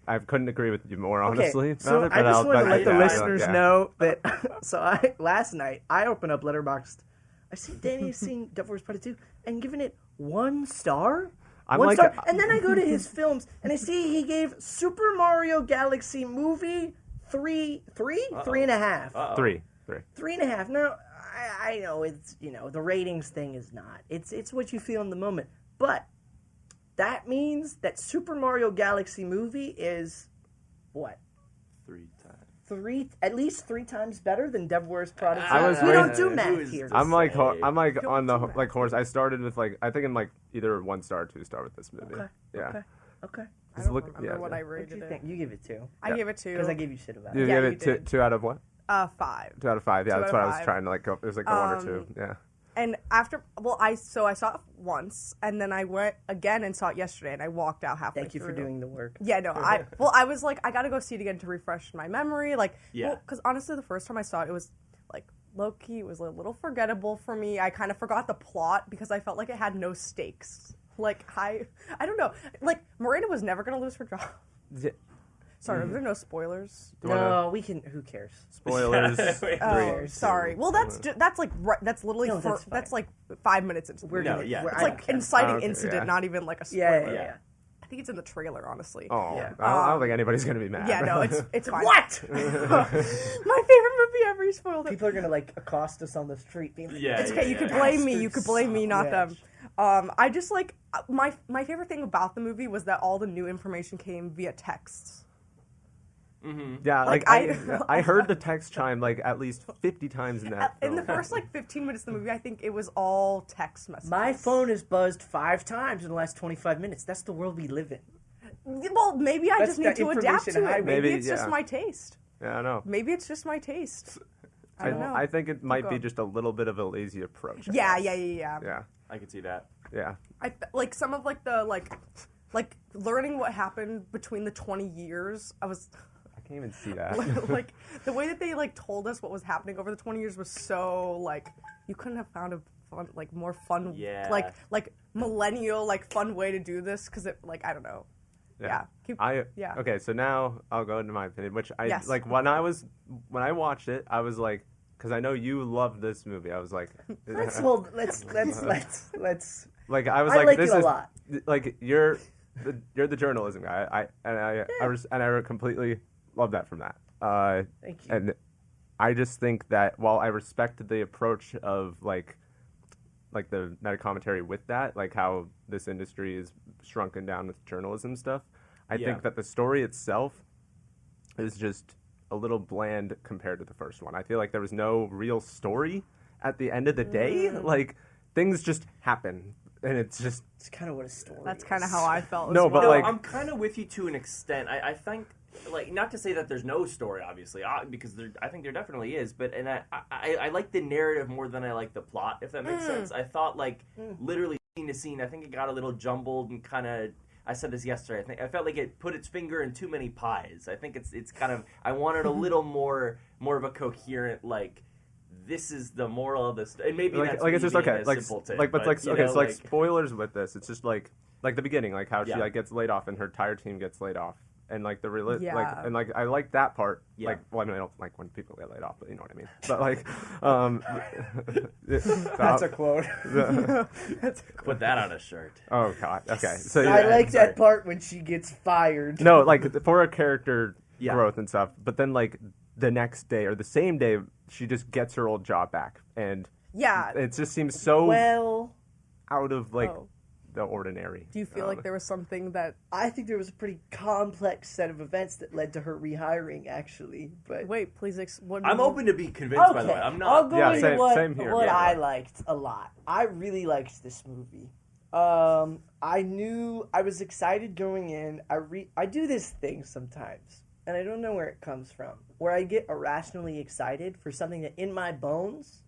S1: I couldn't agree with you more honestly.
S2: Okay, so
S1: about it,
S2: I
S1: but
S2: just
S1: I'll-
S2: want to
S1: but-
S2: let the
S1: yeah,
S2: listeners
S1: yeah.
S2: know that. So last night I opened up Letterboxd. I see Danny's seen Devil Wears Prada 2 and given it 1 star.
S1: I'm
S2: One
S1: like-
S2: star. And then I go to his films and I see he gave Super Mario Galaxy movie 3.5.
S3: Uh-oh.
S1: 3.
S2: 3.5. Now I know it's the ratings thing is not. It's what you feel in the moment. But that means that Super Mario Galaxy movie is what?
S3: 3 times.
S2: At least 3 times better than Devil Wears Prada 2.
S1: I was
S2: we don't
S1: waiting-
S2: do math here.
S1: I'm like
S4: Don't
S1: on the
S4: do that.
S1: like horse. I started with like I think I'm like either 1 star or 2 star with this movie.
S2: Okay.
S1: Yeah.
S2: Okay.
S4: I
S1: Just
S4: don't
S1: look-
S4: remember
S1: yeah,
S4: what
S1: yeah.
S4: I
S2: What do
S4: rated
S2: you
S4: it.
S2: think? You give it 2.
S4: I gave it 2.
S2: Because I gave you shit about
S1: You
S2: it.
S4: Yeah,
S1: give
S4: you
S1: it two,
S4: did.
S1: 2 out of what?
S4: 5.
S1: 2 out of 5. Yeah,
S4: 2
S1: that's
S4: out
S1: what
S4: of
S1: I was
S4: 5.
S1: trying to like go. It was like the 1 or 2. Yeah.
S4: And after, I saw it once, and then I went again and saw it yesterday, and I walked out halfway
S2: Thank you for
S4: through.
S2: doing the work.
S4: Yeah, no, I was like, I gotta go see it again to refresh my memory, like,
S3: Yeah.
S4: because honestly, the first time I saw it, it was like low key, it was a little forgettable for me. I kind of forgot the plot because I felt like it had no stakes. Like I don't know, like Miranda was never gonna lose her job. Sorry, are there no spoilers?
S2: No, we can. Who cares?
S1: Spoilers.
S4: Oh, sorry. Well, that's like that's literally
S2: No, that's
S4: that's
S2: fine.
S4: like 5 minutes into the
S2: We're
S4: movie.
S3: No,
S2: gonna,
S3: yeah.
S2: we're-
S4: It's
S2: I
S4: like
S2: don't care.
S4: inciting
S1: Okay,
S4: incident,
S1: yeah.
S4: not even like a spoiler.
S2: Yeah.
S4: I think it's in the trailer, honestly.
S1: Oh,
S2: Yeah.
S1: I don't think anybody's gonna be mad.
S4: Yeah, no, it's fine.
S2: What?
S4: My favorite movie ever. You spoiled it.
S2: People are gonna like accost us on the street. Being like,
S3: Yeah,
S4: It's okay. You could blame me. You could blame me, not them. I just like my favorite thing about the movie was that all the new information came via texts.
S1: Yeah,
S4: Like,
S1: I heard the text chime like at least 50 times in that.
S4: In the
S1: film.
S4: first like 15 minutes of the movie, I think it was all text messages.
S2: My phone has buzzed 5 times in the last 25 minutes. That's the world we live in.
S4: Well, maybe I
S2: That's
S4: just need
S2: that
S4: to adapt
S2: information
S4: to it.
S2: highway.
S4: Maybe
S1: Maybe,
S4: it's just
S1: yeah.
S4: my taste.
S1: Yeah, I know.
S4: Maybe it's just my taste. I don't know.
S1: I think it might be
S4: going.
S1: just a little bit of a lazy approach. I
S4: Yeah.
S1: guess. Yeah.
S3: I could see that.
S1: Yeah.
S4: Like some of like the like learning what happened between the 20 years. I was
S1: I can't even see that.
S4: like the way that they like told us what was happening over the 20 years was so like you couldn't have found a fun like more fun
S3: Yeah.
S4: like millennial like fun way to do this because it like I don't know. Yeah. Yeah.
S1: Okay, so now I'll go into my opinion, which I
S4: Yes.
S1: like when I watched it, I was like, because I know you love this movie. I was like,
S2: Let's
S1: like I was
S2: I
S1: like,
S2: like
S1: this
S2: it a
S1: is
S2: lot.
S1: like you're the journalism guy. I completely love that from that.
S2: Thank you.
S1: And I just think that while I respect the approach of like the meta commentary with that, like how this industry is shrunken down with journalism stuff, I
S3: Yeah.
S1: think that the story itself is just a little bland compared to the first one. I feel like there was no real story at the end of the day. Like things just happen, and it's just
S2: It's kind of what a story
S4: That's
S2: is.
S4: kind of how I felt.
S1: No,
S4: as
S1: but,
S4: well.
S1: like-
S3: I'm kind of with you to an extent. I think, like, not to say that there's no story, obviously, because I think there definitely is. But I like the narrative more than I like the plot, if that makes sense. I thought literally scene to scene, I think it got a little jumbled and kind of. I said this yesterday. I felt like it put its finger in too many pies. I think it's kind of. I wanted a little more of a coherent like. This is the moral of this, and maybe that's
S1: it's just
S3: me being
S1: okay,
S3: a
S1: like
S3: simpleton,
S1: like but
S3: but,
S1: like
S3: you
S1: okay,
S3: know,
S1: so like spoilers with this. It's just like the beginning, like how she
S3: Yeah.
S1: like gets laid off and her entire team gets laid off, and like the
S4: Yeah.
S1: like I like that part.
S3: Yeah.
S1: Like, well, I mean, I don't like when people get laid off, but you know what I mean. But like,
S2: That's a quote.
S3: put that on a shirt.
S1: oh god, okay. So
S2: I
S1: yeah,
S2: like
S3: sorry.
S2: that part when she gets fired.
S1: no, like for a character
S3: Yeah.
S1: growth and stuff. But then like the next day or the same day, she just gets her old job back, and
S4: yeah.
S1: it just seems so
S2: Well,
S1: out of like
S4: Oh.
S1: the ordinary.
S4: Do you feel like there was something that
S2: I think there was a pretty complex set of events that led to her rehiring, actually. But
S4: wait, please what do
S3: I'm
S4: you-
S3: open to be convinced. By the way, I'm
S2: I'll
S3: not.
S2: go
S1: Yeah,
S2: into
S1: same here.
S2: what
S1: Yeah.
S2: I liked a lot. I really liked this movie. I knew I was excited going in. I do this thing sometimes, and I don't know where it comes from. Where I get irrationally excited for something that in my bones,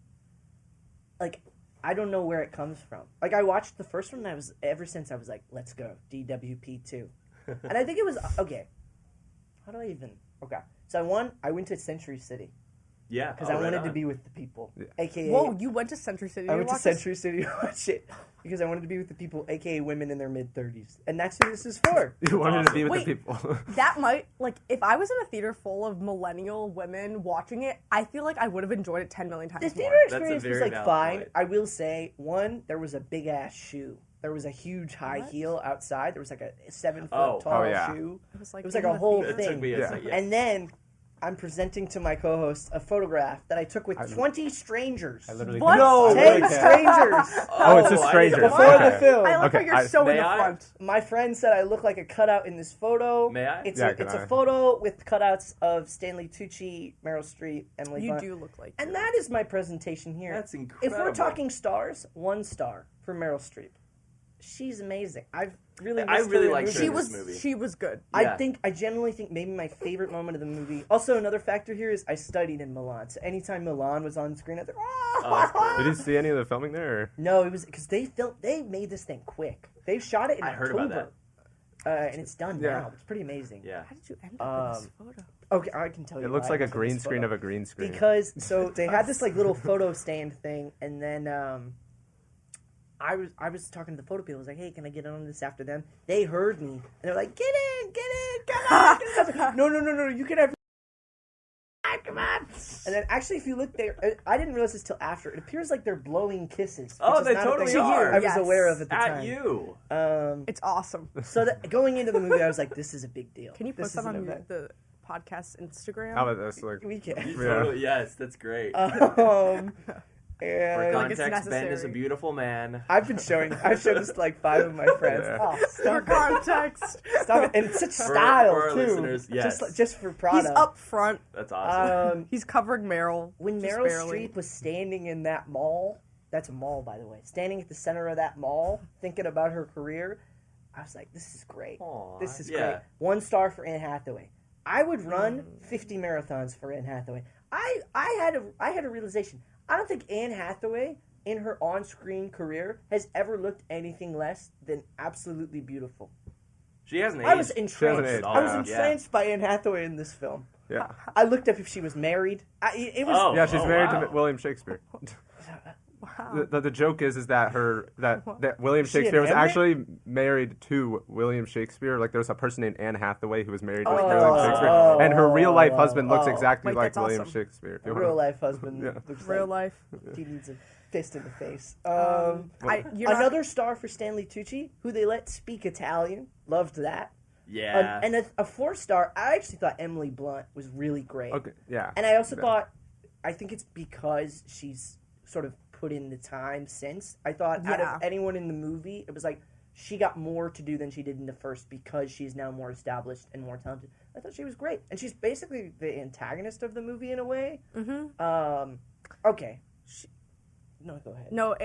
S2: like I don't know where it comes from. Like I watched the first one, and ever since I was like, let's go DWP2, and I think it was okay. How do I even? Okay, so I went to Century City.
S3: Yeah,
S2: Because I
S3: right
S2: wanted
S3: on.
S2: to be with the people, aka
S4: Whoa, you went to Century City.
S2: I
S4: to
S2: went to
S4: watch this?
S2: Century City to watch it because I wanted to be with the people, aka women in their mid-30s, and that's who this is for.
S1: You wanted to be with
S4: Wait.
S1: the people.
S4: That might like if I was in a theater full of millennial women watching it, I feel like I would have enjoyed it 10 million times
S2: The
S4: more.
S2: theater
S3: That's a
S2: experience was
S3: very
S2: like
S3: valid
S2: fine.
S3: point.
S2: I will say, one, there was a big ass shoe. There was a huge high heel outside. There was like a 7 foot
S3: Oh.
S2: tall
S1: Oh, yeah.
S2: shoe.
S4: It was
S2: It was
S4: in
S2: like a
S4: the
S2: whole
S4: theater.
S3: It took
S2: thing.
S3: me a
S1: Yeah.
S3: second.
S2: And then I'm presenting to my co-host a photograph that I took with 20 strangers.
S1: I literally
S4: What?
S1: No,
S2: 10 strangers
S1: Oh, it's just strangers.
S2: before the
S1: Okay.
S2: film.
S4: I like
S1: Okay,
S4: how you're so in
S3: may
S4: the
S3: I?
S4: front.
S2: My friend said I look like a cutout in this photo.
S3: May I?
S2: It's
S1: Yeah,
S2: it's
S1: can
S2: a
S1: I?
S2: photo with cutouts of Stanley Tucci, Meryl Streep, Emily
S4: You
S2: Blunt.
S4: do look like.
S2: And that is my presentation here.
S3: That's
S2: If
S3: incredible.
S2: we're talking stars, 1 star for Meryl Streep. She's amazing. I've really
S3: I
S2: missed
S3: really
S2: her in
S3: liked her in
S2: movies.
S3: this movie.
S4: She was good.
S3: Yeah.
S2: I genuinely think maybe my favorite moment of the movie. Also, another factor here is I studied in Milan, so anytime Milan was on screen, I was like,
S3: that's cool.
S1: Did you see any of the filming there? Or?
S2: No, it was because they made this thing quick. They shot it in
S3: I heard
S2: October,
S3: about
S2: and it's done
S1: Yeah.
S2: now. It's pretty amazing.
S3: Yeah.
S4: How did you end up in this photo?
S2: Okay, I can tell you.
S1: It looks
S2: why
S1: like
S2: I
S1: a
S2: was in
S1: green
S2: this
S1: screen
S2: photo.
S1: of a green screen.
S2: Because so they had this like little photo stand thing, and then I was talking to the photo people. I was like, "Hey, can I get on this after them?" They heard me, and they're like, "Get in, come on!" I was like, no, you can have. Come on! And then actually, if you look there, I didn't realize this till after. It appears like they're blowing kisses.
S3: Oh,
S2: which is
S3: they
S2: not a
S3: totally
S2: thing
S3: are.
S2: I was
S4: Yes.
S2: aware of at the
S3: At
S2: time.
S3: you.
S4: It's awesome.
S2: So that, going into the movie, I was like, "This is a big deal."
S4: Can you
S2: This
S4: post that
S2: is an
S4: on
S2: event.
S4: the podcast Instagram?
S1: How about this? Like,
S2: We can.
S3: You
S1: Yeah.
S3: totally, yes, that's great.
S2: For
S3: For
S4: like it's
S3: context, Ben is a
S4: necessary.
S3: beautiful man.
S2: I've showed this to like 5 of my friends.
S1: Yeah.
S2: Oh,
S4: For
S2: stop it.
S4: context,
S2: Stop it. And it's such style,
S3: for our
S2: too.
S3: listeners, yes.
S2: Just for Prada.
S4: he's up front.
S3: That's awesome.
S4: He's covering Meryl.
S2: When
S4: just
S2: Meryl
S4: barely.
S2: Streep was standing in that mall, that's a mall, by the way, standing at the center of that mall, thinking about her carear, I was like, this is great.
S3: Aw,
S2: This is
S3: yeah.
S2: great. 1 star for Anne Hathaway. I would run 50 marathons for Anne Hathaway. I had a realization. I don't think Anne Hathaway in her on-screen career has ever looked anything less than absolutely beautiful.
S3: She hasn't aged.
S2: I was entranced.
S1: aged,
S2: I was
S1: yeah.
S2: entranced by Anne Hathaway in this film.
S1: yeah.
S2: I looked up if she was married. It was
S3: Oh.
S1: Yeah, she's married
S3: wow.
S1: to William Shakespeare.
S4: Wow.
S1: The joke is that that William
S2: Is she
S1: Shakespeare
S2: an
S1: was
S2: Hamlet?
S1: actually married to William Shakespeare. Like there was a person named Anne Hathaway who was married to
S2: Oh,
S1: William Shakespeare, and her real life husband looks exactly
S4: Wait,
S1: like
S4: that's
S1: William
S4: awesome.
S1: Shakespeare. If you
S2: a
S1: wanna-
S2: real life husband.
S1: Yeah.
S2: Looks
S4: Real
S2: like
S4: life.
S2: he needs a fist in the face.
S4: You're not-
S2: Another star for Stanley Tucci, who they let speak Italian. Loved that.
S3: Yeah.
S2: And a 4-star. I actually thought Emily Blunt was really great.
S1: Okay, yeah.
S2: And I also
S1: Yeah.
S2: thought, I think it's because she's sort of put in the time since. I thought out
S4: Yeah.
S2: of anyone in the movie, it was like she got more to do than she did in the first because she's now more established and more talented. I thought she was great. And she's basically the antagonist of the movie in a way. Mm-hmm. Okay. No, go ahead.
S4: No,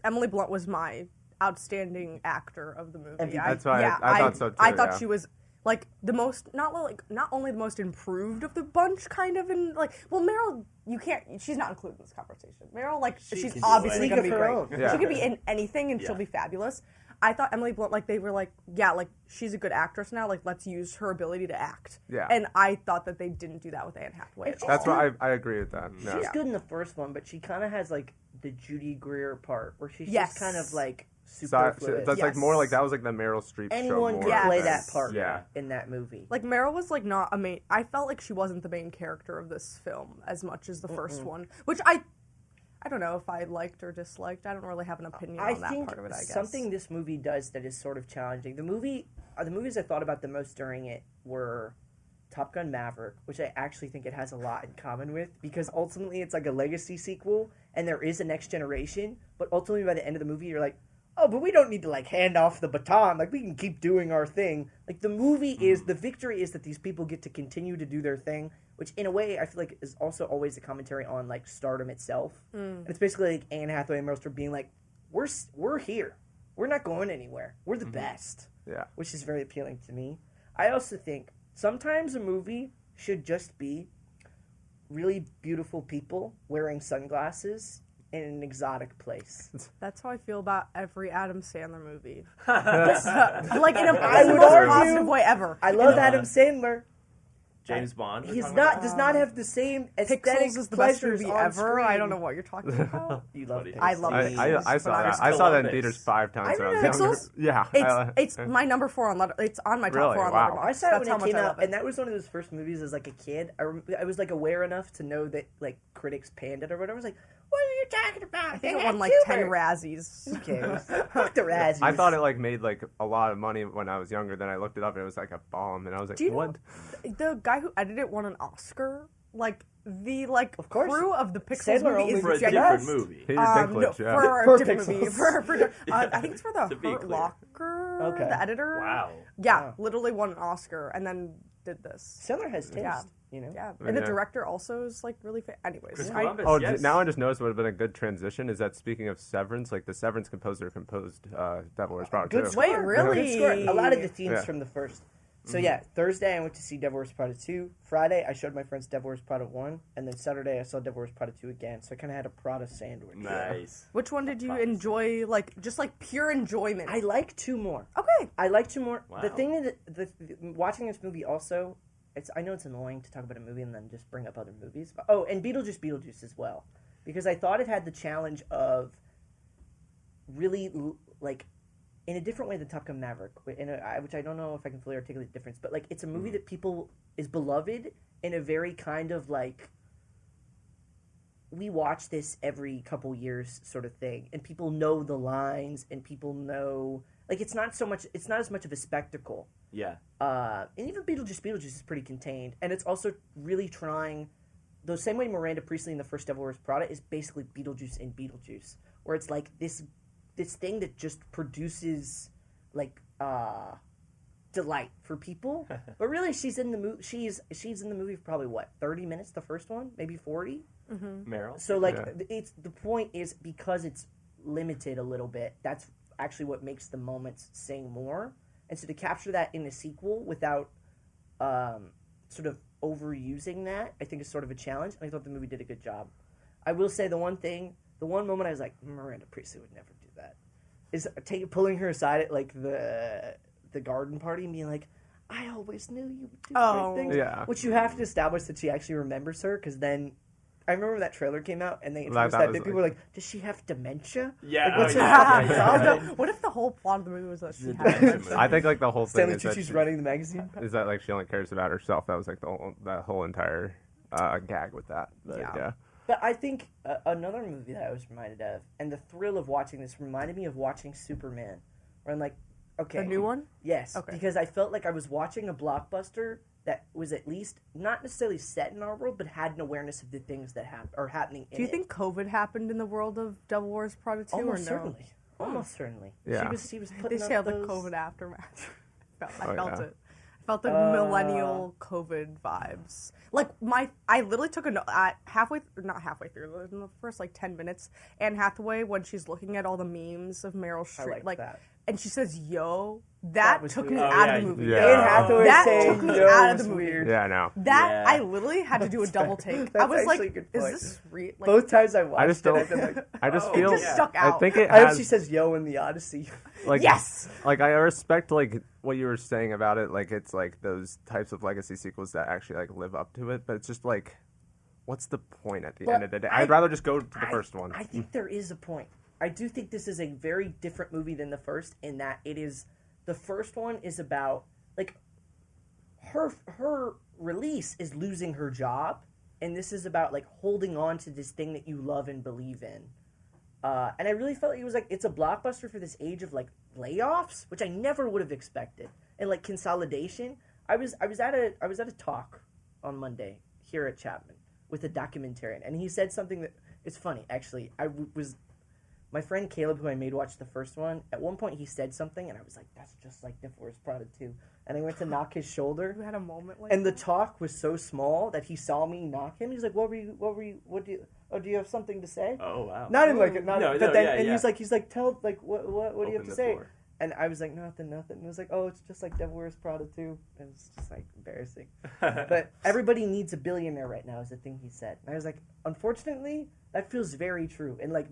S4: Emily Blunt was my outstanding actor of the movie.
S2: MVP.
S1: That's why I thought so too.
S4: I thought
S1: yeah.
S4: she was like the most, not only the most improved of the bunch, kind of, and like, well, Meryl, she's not included in this conversation. Meryl, like, she's
S3: can do
S4: obviously
S2: it.
S4: gonna be
S2: League of
S4: great.
S2: her own.
S1: Yeah.
S4: She could be in anything and
S3: Yeah.
S4: she'll be fabulous. I thought Emily Blunt, like, they were like, yeah, like, she's a good actress now, like, let's use her ability to act.
S1: Yeah.
S4: And I thought that they didn't do that with Anne Hathaway at all.
S1: That's why I agree with that. Yeah.
S2: She's good in the first one, but she kind of has like the Judy Greer part where she's
S4: Yes.
S2: just kind of like
S1: So,
S2: superfluous.
S1: that's like
S4: Yes.
S1: more like that was like the Meryl Streep show.
S2: Anyone
S1: more
S2: could
S4: Yes.
S2: play
S1: than-
S2: that part
S1: Yeah.
S2: in that movie.
S4: Like, Meryl was, like, not a main... I felt like she wasn't the main character of this film as much as the first one, which I don't know if I liked or disliked. I don't really have an opinion
S2: I
S4: on that
S2: think
S4: part of it, I guess.
S2: something this movie does that is sort of challenging. The movies I thought about the most during it were Top Gun Maverick, which I actually think it has a lot in common with, because ultimately it's like a legacy sequel, and there is a next generation, but ultimately by the end of the movie you're like, oh, but we don't need to like hand off the baton, like we can keep doing our thing. Like the movie is, the victory is that these people get to continue to do their thing, which in a way I feel like is also always a commentary on like stardom itself. And it's basically like Anne Hathaway and Meryl Streep being like, we're here, we're not going anywhere, we're the best.
S1: Yeah.
S2: Which is very appealing to me. I also think sometimes a movie should just be really beautiful people wearing sunglasses in an exotic place.
S4: That's how I feel about every Adam Sandler movie. Like, in
S2: I
S4: the
S2: would
S4: most
S2: argue-
S4: positive way ever.
S2: I love Adam Sandler.
S3: James Bond.
S2: He's not does not have the same aesthetic
S4: Pixels is the best
S2: pleasures
S4: movie
S2: on
S4: ever.
S2: screen.
S4: I don't know what you're talking about.
S2: You love
S3: Funny.
S2: Pixels.
S4: I love
S1: I,
S4: it.
S1: I saw that.
S3: Chris
S1: I saw that in
S3: Columbus.
S1: theaters 5 times when I was
S2: I
S1: younger.
S4: Pixels?
S1: Yeah.
S4: It's my number 4 on it's on my top
S1: Really?
S4: 4 on
S1: Wow.
S4: Letterboxd.
S2: I saw it
S4: That's
S2: when
S4: how
S2: it
S4: much
S2: came
S4: I love
S2: out,
S4: it.
S2: and that was one of those first movies as like a kid. I was like aware enough to know that like critics panned it or whatever. I was like, what are you talking about?
S4: I think it won like 10 Razzies.
S2: Who cares? Fuck the Razzies.
S1: I thought it like made like a lot of money when I was younger. Then I looked it up and it was like a bomb, and I was like,
S4: Do you know
S1: what?
S4: the guy who edited it won an Oscar? Like the
S2: Of course.
S4: crew of the Pixels
S2: Sandler
S4: movie
S2: only
S4: is
S3: For a
S2: Yes.
S3: different movie.
S1: Peter
S4: no,
S1: Dinklage, yeah.
S4: for
S2: For
S4: a different movie.
S2: Pixels.
S4: I think it's for
S3: To
S4: the
S3: be
S4: Hurt
S3: clear.
S4: Locker,
S2: Okay.
S4: the editor.
S3: Wow.
S4: Yeah,
S2: Wow.
S4: literally won an Oscar and then did this.
S2: Sandler has taste.
S4: Yeah.
S2: You know.
S4: Yeah, and the
S1: Yeah.
S4: director also is like really anyways.
S3: Chris
S4: I-
S3: Columbus,
S1: Oh,
S3: yes.
S1: now I just noticed what would have been a good transition is that speaking of Severance, like the Severance composer composed Devil Wears Prada
S2: Good
S1: II.
S2: score.
S4: Wait, really?
S2: Good score. A lot of the themes
S1: Yeah.
S2: from the first. So yeah, Thursday I went to see Devil Wears Prada 2. Friday I showed my friends Devil Wears Prada 1, and then Saturday I saw Devil Wears Prada 2 again. So I kind of had a Prada sandwich.
S3: Nice.
S4: Which one did you
S3: Promise.
S4: enjoy? Like just like pure enjoyment.
S2: I like 2 more.
S4: Okay.
S2: I like 2 more. The
S3: Wow.
S2: thing is, watching this movie also, I know it's annoying to talk about a movie and then just bring up other movies. Oh, and Beetlejuice as well, because I thought it had the challenge of really like in a different way than Top Gun Maverick, which I don't know if I can fully articulate the difference, but like it's a movie that people is beloved in a very kind of like we watch this every couple years sort of thing, and people know the lines, and people know like it's not as much of a spectacle.
S3: Yeah.
S2: And even Beetlejuice is pretty contained, and it's also really trying the same way Miranda Priestley in the first Devil Wears Prada is basically Beetlejuice in Beetlejuice, where it's like this thing that just produces like delight for people. But really, she's in the movie. She's in the movie for probably what 30 minutes, the first one, maybe 40.
S3: Meryl.
S2: So like
S1: Yeah.
S2: it's the point is because it's limited a little bit. That's actually what makes the moments sing more. And so to capture that in a sequel without sort of overusing that, I think is sort of a challenge. And I thought the movie did a good job. I will say the one moment I was like, Miranda Priestley would never do that, is pulling her aside at like the garden party and being like, I always knew you would do
S4: Oh.
S2: great things.
S1: Yeah.
S2: Which you have to establish that she actually remembers her, because then I remember when that trailer came out and they introduced
S1: That
S2: that.
S1: was
S2: People were like, "Does she have dementia?
S3: Yeah,
S2: Like, what's
S3: oh,
S2: her
S3: yeah,
S2: fucking
S3: yeah,
S2: problem?"
S4: What if the whole plot of the movie was that she
S3: The
S4: had
S3: dementia
S4: dementia?
S1: I think like the whole thing
S2: Stanley
S1: is that,
S2: Tucci's running the magazine.
S1: is that like she only cares about herself. That was like that whole entire gag with that. But,
S4: Yeah.
S1: yeah.
S2: But I think another movie that I was reminded of, and the thrill of watching this reminded me of watching Superman, where I'm like, okay,
S4: The new one?
S2: yes,
S4: Okay.
S2: because I felt like I was watching a blockbuster that was at least not necessarily set in our world, but had an awareness of the things that are happening.
S4: Do you think COVID happened in the world of Devil Wears Prada 2 or no?
S2: Almost certainly. Almost certainly.
S1: Yeah.
S2: She was
S4: They
S2: putting
S4: say
S2: up
S4: the
S2: those...
S4: COVID aftermath. I
S1: Oh,
S4: felt
S1: yeah.
S4: it. I felt the millennial COVID vibes. Like I literally took a note not halfway through, in the first like 10 minutes. Anne Hathaway, when she's looking at all the memes of Meryl Streep,
S2: like that.
S4: and she says "yo,"
S2: That
S4: that
S2: was
S4: took
S2: weird.
S4: me
S3: Oh,
S4: out
S3: yeah.
S4: of the movie.
S1: Yeah.
S2: Anne Hathaway
S4: That
S2: saying
S4: took me
S2: yo
S4: out of
S2: was
S4: the movie.
S2: weird.
S1: Yeah, I know.
S4: That
S3: Yeah.
S4: I literally had to do a double take. I
S2: That's
S4: was like,
S2: actually a good
S4: "Is
S2: point.
S4: this real?" Like,
S2: Both times I watched
S1: I just
S2: it,
S1: don't.
S2: I've been like,
S1: I just
S3: Oh,
S1: feel.
S4: it just stuck out.
S1: I think it
S2: I hope
S1: has.
S2: she says yo in the Odyssey.
S1: Like,
S4: Yes!
S1: Like I respect like what you were saying about it. Like it's like those types of legacy sequels that actually like live up to it. But it's just like, what's the point at the
S2: But
S1: end of the day?
S2: I-
S1: I'd rather just go to the first one.
S2: I think there is a point. I do think this is a very different movie than the first, in that it is the first one is about like her release is losing her job, and this is about like holding on to this thing that you love and believe in. And I really felt like it was like it's a blockbuster for this age of like layoffs, which I never would have expected, and like consolidation. I was at a talk on Monday here at Chapman with a documentarian, and he said something that it's funny actually. My friend Caleb, who I made watch the first one, at one point he said something, and I was like, "That's just like Devil Wears Prada 2." And I went to knock his shoulder,
S4: you had a moment like
S2: and the talk was so small that he saw me knock him. He's like, "What do you have something to say?"
S3: Oh wow.
S2: Not in like it, not.
S3: No,
S2: but
S3: no,
S2: then,
S3: yeah,
S2: and
S3: yeah.
S2: he's like, "Tell like what do you
S3: Open
S2: have to
S3: the
S2: say?"
S3: floor.
S2: And I was like, nothing. And it was like, "Oh, it's just like Devil Wears Prada 2." And it's just like embarrassing. But everybody needs a billionaire right now is the thing he said. And I was like, unfortunately, that feels very true. In like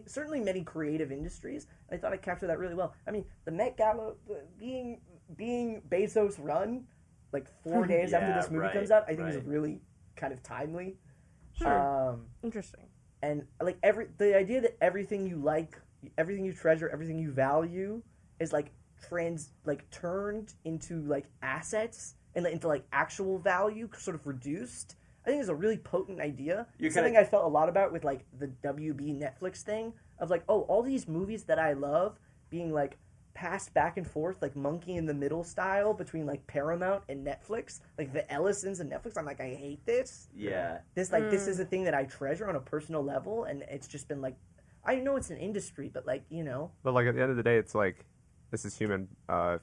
S2: certainly many creative industries. And I thought I captured that really well. I mean, the Met Gala being Bezos' run, like 4 days after
S3: Yeah,
S2: this movie
S3: right,
S2: comes out, I think is
S3: right.
S2: really kind of timely.
S4: Sure. Interesting.
S2: And like the idea that everything you like, everything you treasure, everything you value is like turned into like assets and into like actual value, sort of reduced. I think it's a really potent idea.
S3: You
S2: Something
S3: kinda-
S2: I felt a lot about with like the WB Netflix thing of like, oh, all these movies that I love being like passed back and forth like monkey in the middle style between like Paramount and Netflix, like the Ellisons and Netflix. I'm like, I hate this.
S3: Yeah.
S2: This is a thing that I treasure on a personal level, and it's just been like, I know it's an industry, but like, you know.
S1: But like at the end of the day, it's like this is human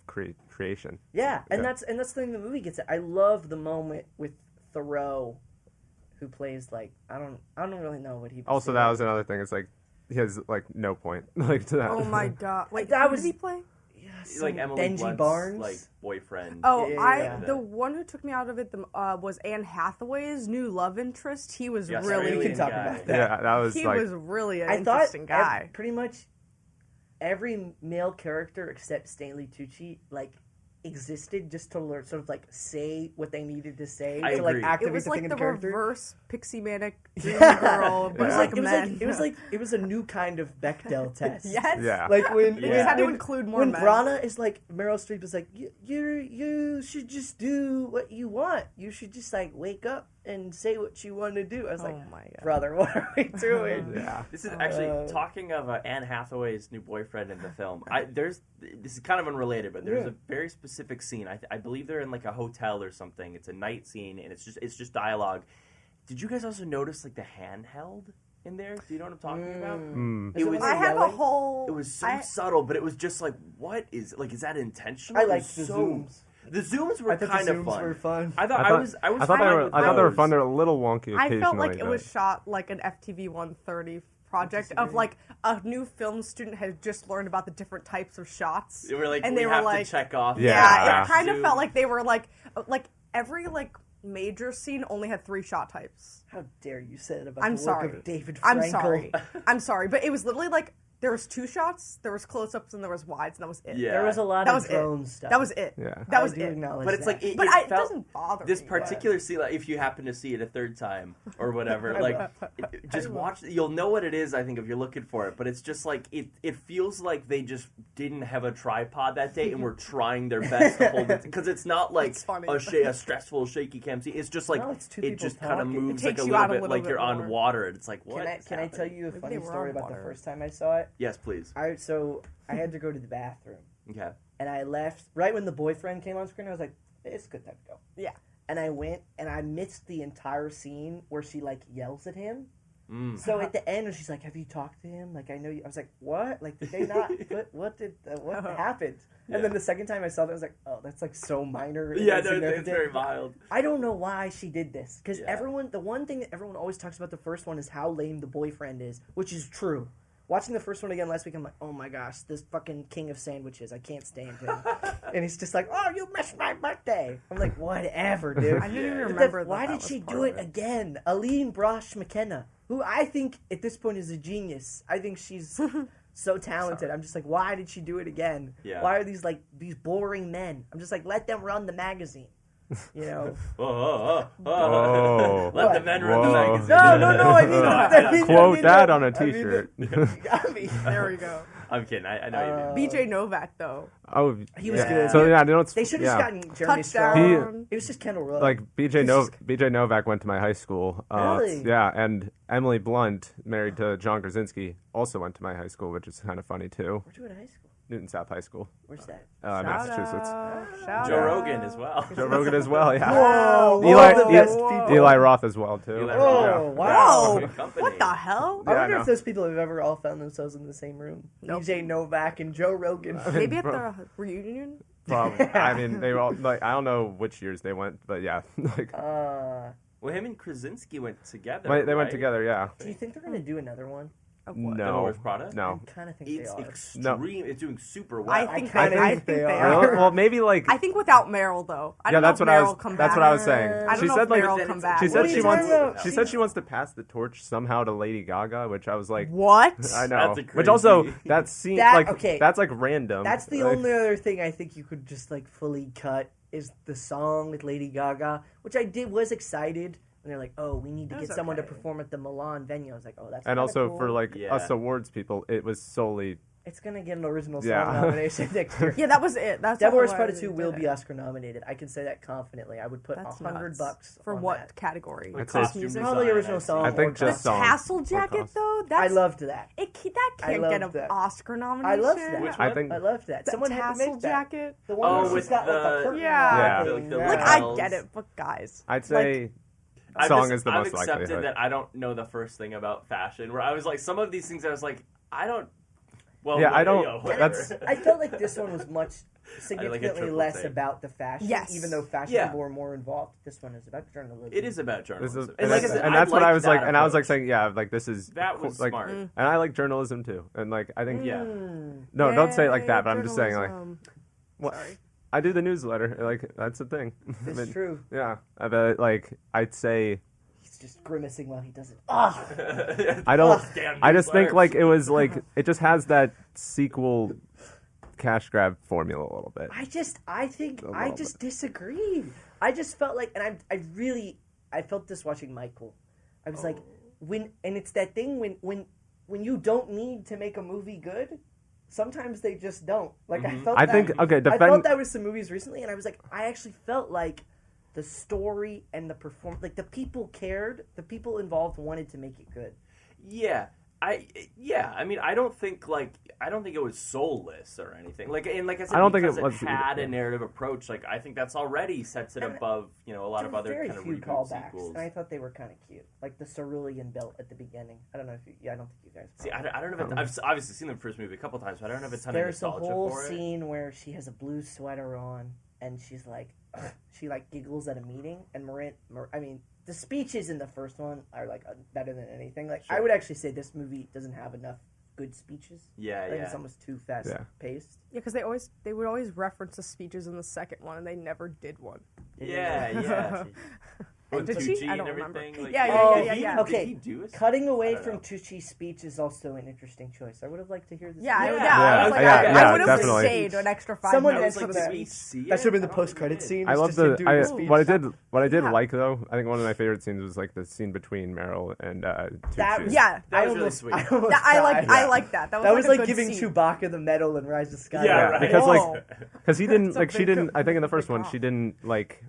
S1: creation.
S2: Yeah, and
S1: Yeah.
S2: that's the thing the movie gets at. I love the moment with Thoreau, who plays like I don't really know what he.
S1: Also, that was another thing. It's like he has like no point like to that.
S4: Oh my god! Wait,
S2: That
S4: who
S2: was-
S4: did he play?
S3: Like Emily
S2: Benji
S3: Blunt's
S2: Barnes.
S3: like boyfriend.
S4: Oh,
S2: Yeah.
S4: the one who took me out of it was Anne Hathaway's new love interest. He was
S3: Yes,
S4: really,
S2: we can
S3: Australian
S2: talk
S3: guy.
S2: about that.
S1: Yeah, that was
S4: he
S1: like
S4: was really an
S2: I thought
S4: interesting guy.
S2: pretty much every male character except Stanley Tucci like existed just to learn, sort of like say what they needed to say
S3: I
S2: to like
S3: agree.
S2: activate
S4: It was
S2: the
S4: like
S2: thing in
S4: the
S2: the character.
S4: reverse Pixie Manic Dream
S2: Yeah.
S4: Girl,
S2: It
S4: but
S2: was
S4: like
S2: like
S4: men.
S2: it was a new kind of Bechdel test.
S4: Yes.
S1: yeah.
S2: Like when
S4: They
S3: Yeah.
S4: just had to
S2: when-
S4: include more
S2: when
S4: men.
S2: Brana is like Meryl Streep is like you should just do what you want. You should just like wake up and say what you want to do. I was like,
S4: Oh my god.
S2: brother, what are we doing?
S1: yeah.
S3: This is actually talking of Anne Hathaway's new boyfriend in the film. This is kind of unrelated, but there's
S2: Yeah.
S3: a very specific scene. I believe they're in like a hotel or something. It's a night scene, and it's just dialogue. Did you guys also notice like the handheld in there? Do you know what I'm talking about?
S1: Mm.
S2: Is
S3: It
S2: it
S3: was-
S2: when
S4: I
S2: they're
S4: have a
S2: yelling?
S4: whole.
S3: It was so
S4: I-
S3: subtle, but it was just like, what is that intentional?
S2: I
S3: It
S2: liked
S3: was
S2: the
S3: so-
S2: zooms.
S3: The zooms were
S2: I thought
S3: kind
S2: the
S3: of
S2: zooms
S3: fun.
S2: were fun.
S3: I thought
S1: I
S3: I
S1: thought,
S3: was
S1: I thought
S3: fine
S1: they were
S3: with
S1: I thought they were
S3: those.
S1: fun. They're a little wonky
S4: I
S1: occasionally.
S4: felt like it
S1: but-
S4: was shot like an FTV 130 project of like a new film student had just learned about the different types of shots.
S3: They were like,
S4: and
S3: we
S4: they were
S3: have
S4: like,
S3: to check off.
S1: Yeah.
S4: Yeah, it kind of
S3: zoom.
S4: felt like they were like every like major scene only had 3 shot types.
S2: How dare you say it about
S4: I'm
S2: the
S4: sorry.
S2: work of David
S4: I'm
S2: Frankel?
S4: sorry. I'm sorry, but it was literally like there was 2 shots, there was close-ups, and there was wides, and that was it.
S3: Yeah.
S2: There was a lot
S4: That
S2: of
S4: was it.
S2: drone stuff.
S4: That was it.
S1: Yeah.
S4: That was
S2: I do
S4: it.
S2: acknowledge
S3: But it's like
S2: that.
S3: it,
S4: But
S3: it
S4: it
S3: felt,
S4: doesn't bother
S3: this
S4: me.
S3: particular scene, like, if you happen to see it a third time or whatever, like just watch. You'll know what it is. I think if you're looking for it, but it's just like it feels like they just didn't have a tripod that day and were trying their best to hold it because it's not like
S4: It's funny.
S3: a stressful shaky cam scene. It's just like
S2: No, it's two
S3: it
S2: people
S3: just kind of
S2: talking.
S3: moves
S4: It
S3: like
S4: takes
S3: a
S4: you
S3: little
S4: out a
S3: bit
S4: little
S3: like
S4: bit
S3: you're on
S4: more.
S3: water. It's like what?
S2: Can I tell you a
S4: Maybe
S2: funny
S4: they were
S2: story
S4: on
S2: about the
S4: water.
S2: first time I saw it?
S3: Yes, please.
S2: I had to go to the bathroom,
S3: Okay.
S2: and I left right when the boyfriend came on screen. I was like, it's a good time to go.
S4: Yeah.
S2: And I went, and I missed the entire scene where she like yells at him.
S3: Mm.
S2: So at the end, she's like, "Have you talked to him? Like, I know you." I was like, "What? Like, did they not? what happened?"
S3: Yeah.
S2: And then the second time I saw that, I was like, "Oh, that's like so minor." and
S3: Yeah, no, it's
S2: insignificant."
S3: very mild.
S2: I don't know why she did this because
S3: Yeah.
S2: the one thing that everyone always talks about the first one is how lame the boyfriend is, which is true. Watching the first one again last week, I'm like, oh my gosh, this fucking king of sandwiches, I can't stand him. And he's just like, oh, you missed my birthday. I'm like, whatever, dude.
S4: I didn't even
S2: But
S4: remember
S2: then why
S4: that
S2: did
S4: was
S2: she
S4: part
S2: do
S4: of
S2: it again? Aline Brosh McKenna, who I think at this point is a genius. I think she's so talented. I'm just like, why did she do it again?
S3: Yeah.
S2: Why are these boring men? I'm just like, let them run the magazine. You know?
S1: Oh.
S3: Let the men run the
S1: Whoa.
S3: magazine.
S2: No, I mean,
S1: Quote that on a
S2: I mean,
S1: T-shirt.
S2: you got me.
S4: There we go.
S3: I'm kidding. I know you mean.
S4: BJ Novak though.
S1: Oh,
S2: He was
S1: yeah.
S2: good.
S1: So yeah, you know,
S2: They should have
S1: yeah.
S2: just gotten Jeremy
S4: Touchdown.
S2: Strong. It was just Kendall Rowe.
S1: Like BJ Novak went to my high school.
S2: Really?
S1: Yeah, and Emily Blunt, married to John Krasinski, also went to my high school, which is kind of funny too.
S2: Where'd you go to high school?
S1: Newton South High School,
S2: Where's that?
S1: Massachusetts.
S4: Shout
S3: Joe
S4: out.
S3: Rogan as well.
S1: Joe Rogan as well, yeah.
S2: Whoa,
S1: Eli,
S2: all the best people.
S1: Eli Roth as well too.
S3: Eli
S2: Oh,
S3: Roth.
S2: wow.
S3: Good company.
S4: What the hell?
S2: I
S1: Yeah,
S2: wonder
S1: I
S2: if
S1: know.
S2: those people have ever all found themselves in the same room.
S4: Nope.
S2: BJ Novak and Joe Rogan.
S4: Maybe at
S1: Bro.
S4: the reunion.
S1: Probably. I mean, they were all like, I don't know which years they went, but yeah, like
S3: Well, him and Krasinski went together.
S1: they went
S3: right?
S1: together, yeah.
S2: do you think they're going to do another one?
S4: Of what?
S3: Devil
S1: No,
S3: Wears Prada?
S1: no.
S2: I kind of think
S3: It's
S2: they are.
S3: extreme. It's doing super well.
S4: I think
S2: kinda
S4: I
S2: think
S4: think
S2: they
S4: they
S2: are.
S4: are.
S1: Well, maybe like
S4: I think without Meryl though. I
S1: yeah,
S4: don't know
S1: that's
S4: if
S1: what I
S4: Meryl
S1: was.
S4: come
S1: That's
S4: back.
S1: what I was saying.
S4: I don't
S1: She
S4: know
S1: said
S4: if
S1: like
S4: Meryl
S3: then
S4: come
S3: it's-
S4: back.
S1: she
S2: What
S1: said
S2: are
S1: she
S2: you
S1: wants
S2: talking about?
S1: she said she wants to pass the torch somehow to Lady Gaga, which I was like,
S4: What?
S1: I know.
S3: That's a
S1: Which also
S3: crazy-
S1: that seems
S2: That-
S1: like
S2: okay.
S1: that's like random.
S2: That's the
S1: Like,
S2: only other thing I think you could just like fully cut is the song with Lady Gaga, which I was excited. And they're like, oh, we need to
S4: That
S2: get
S4: was
S2: someone to
S4: okay.
S2: perform at the Milan venue. I was like, oh, that's
S1: And
S2: kinda
S1: also
S2: cool.
S1: for like
S3: Yeah.
S1: us awards people, it was solely
S2: It's gonna get an original song
S1: Yeah.
S2: nomination next year.
S4: Yeah, that was it. That's
S2: Devil Wears
S4: why
S2: Prada
S4: they
S2: 2
S4: did
S2: will
S4: it.
S2: be Oscar nominated. I can say that confidently. I would put
S4: That's
S2: $100
S4: nuts. For
S2: on
S4: what
S2: that.
S4: category?
S3: Like
S1: I'd say
S3: costume
S1: it's
S2: probably
S3: design,
S2: original
S3: I'd say.
S2: song.
S1: I think
S2: or
S1: just
S4: The
S2: costume.
S1: song.
S4: tassel
S1: or
S4: jacket
S1: costume.
S4: though.
S2: I
S4: That's
S2: loved that.
S4: that
S2: I
S4: can't get
S2: loved
S4: an
S2: that.
S4: Oscar nomination.
S2: I loved that.
S3: Which
S1: I
S3: one?
S1: think
S2: I loved that.
S4: The
S2: Someone had to
S4: tassel
S2: make that.
S4: jacket.
S2: The one where
S3: with
S2: she's got like
S3: the-
S2: the curtain.
S4: Yeah.
S2: thing.
S3: The
S4: Like
S3: lapels.
S4: I get it, but guys,
S1: I'd say
S3: I've
S1: song
S3: just-
S1: is the
S3: I've
S1: most
S3: accepted
S1: likelihood.
S3: that I don't know the first thing about fashion. Where I was like, some of these things I was like, I don't. Well,
S1: Yeah, I don't-
S3: you know, whatever.
S1: that's-
S2: I felt like this one was much significantly
S3: triple
S2: less
S3: take.
S2: about the fashion,
S4: Yes.
S2: even though fashion
S3: Yeah.
S2: people were more involved. This one is about journalism.
S3: It is about
S1: This
S3: journalism.
S1: is,
S3: and
S1: and,
S3: like I
S1: that's,
S3: said,
S1: and that's what I
S3: liked
S1: was like,
S3: that
S1: and I was like
S3: approach.
S1: saying, yeah, like this is
S3: That was
S1: like,
S3: smart.
S1: and I like journalism too, and like I think,
S3: Yeah.
S1: no, don't say it like
S4: Yay,
S1: that, but I'm just saying like,
S4: journalism.
S1: what?
S4: Sorry.
S1: I do the newsletter, like that's the thing. I
S2: It's
S1: mean,
S2: true.
S1: Yeah, but like I'd say
S2: He's just grimacing while he does it. Oh,
S1: I don't.
S3: Damn
S1: I just think
S3: newsletter.
S1: like it was like it just has that sequel cash grab formula a little bit.
S2: I think
S1: A
S2: I
S1: little
S2: just disagreed. I just felt like, and I felt this watching Michael. I was like, and it's that thing when you don't need to make a movie good, sometimes they just don't. Like I felt.
S1: I
S2: that,
S1: think okay.
S2: I felt
S1: Defend.
S2: that with some movies recently, and I was like, I actually felt like the story and the like the people cared, the people involved wanted to make it good.
S3: Yeah. I mean, I don't think it was soulless or anything. Like, and like I said,
S1: I don't think
S3: because
S1: it was
S3: had
S1: either,
S3: a
S1: yeah.
S3: narrative approach. Like, I think that's already sets it
S2: And
S3: above, a lot
S2: There
S3: of
S2: were
S3: other
S2: very
S3: kind of
S2: few
S3: reboot
S2: callbacks,
S3: sequels.
S2: and I thought they were kind of cute, like the cerulean belt at the beginning. I don't know if I don't think you guys.
S3: See, I don't know if I've obviously seen the first movie a couple times, but I don't have a ton
S2: There's
S3: of
S2: a
S3: nostalgia
S2: whole
S3: for it.
S2: scene where she has a blue sweater on, and she's like, she like giggles at a meeting, and I mean, the speeches in the first one are like better than anything. Like, I
S3: Sure.
S2: would actually say this movie doesn't have enough good speeches.
S3: Yeah,
S2: I think
S3: yeah.
S2: it's almost too fast
S1: Yeah.
S2: paced.
S4: Yeah, because they would always reference the speeches in the second one, and they never did one.
S3: Yeah, yeah. With
S4: Did she?
S3: Tucci
S4: I
S3: and
S4: don't remember.
S3: everything. Like,
S4: Yeah,
S2: yeah,
S3: did
S2: yeah,
S3: he-
S2: yeah.
S3: Did
S2: Okay,
S3: he do it?
S2: Cutting away
S3: I don't
S2: from
S3: know.
S2: Tucci's speech is also an interesting choice. I would have liked to hear this.
S4: Yeah, I
S3: Yeah.
S4: was
S1: Yeah,
S4: like,
S1: yeah,
S4: I
S1: yeah,
S4: would have
S1: definitely.
S4: stayed an extra 5
S2: Someone
S3: I
S4: minutes
S3: was
S2: had
S3: like,
S2: to
S4: for
S3: did
S2: that.
S3: we see it?
S2: That should have been the
S3: I don't think
S2: post-credit
S3: we did.
S2: scene.
S1: I
S2: It's
S1: love
S2: just him
S1: the.
S2: doing
S1: I,
S2: the speech.
S1: what I did
S4: Yeah.
S1: like though. I think one of my favorite scenes was like the scene between Meryl and Tucci.
S2: That
S4: Yeah,
S3: That was really
S2: almost-
S3: sweet.
S2: I almost
S4: I
S2: cried.
S4: like that. That was,
S2: That was
S4: a
S2: like
S4: good
S2: giving
S4: scene.
S2: Chewbacca the medal in Rise of Skywalker.
S3: Yeah,
S1: Yeah,
S3: right.
S1: because
S4: Whoa.
S1: because he didn't
S4: It's a
S1: like she
S4: big
S1: didn't. I think in the
S4: big
S1: first one
S4: call.
S1: she didn't like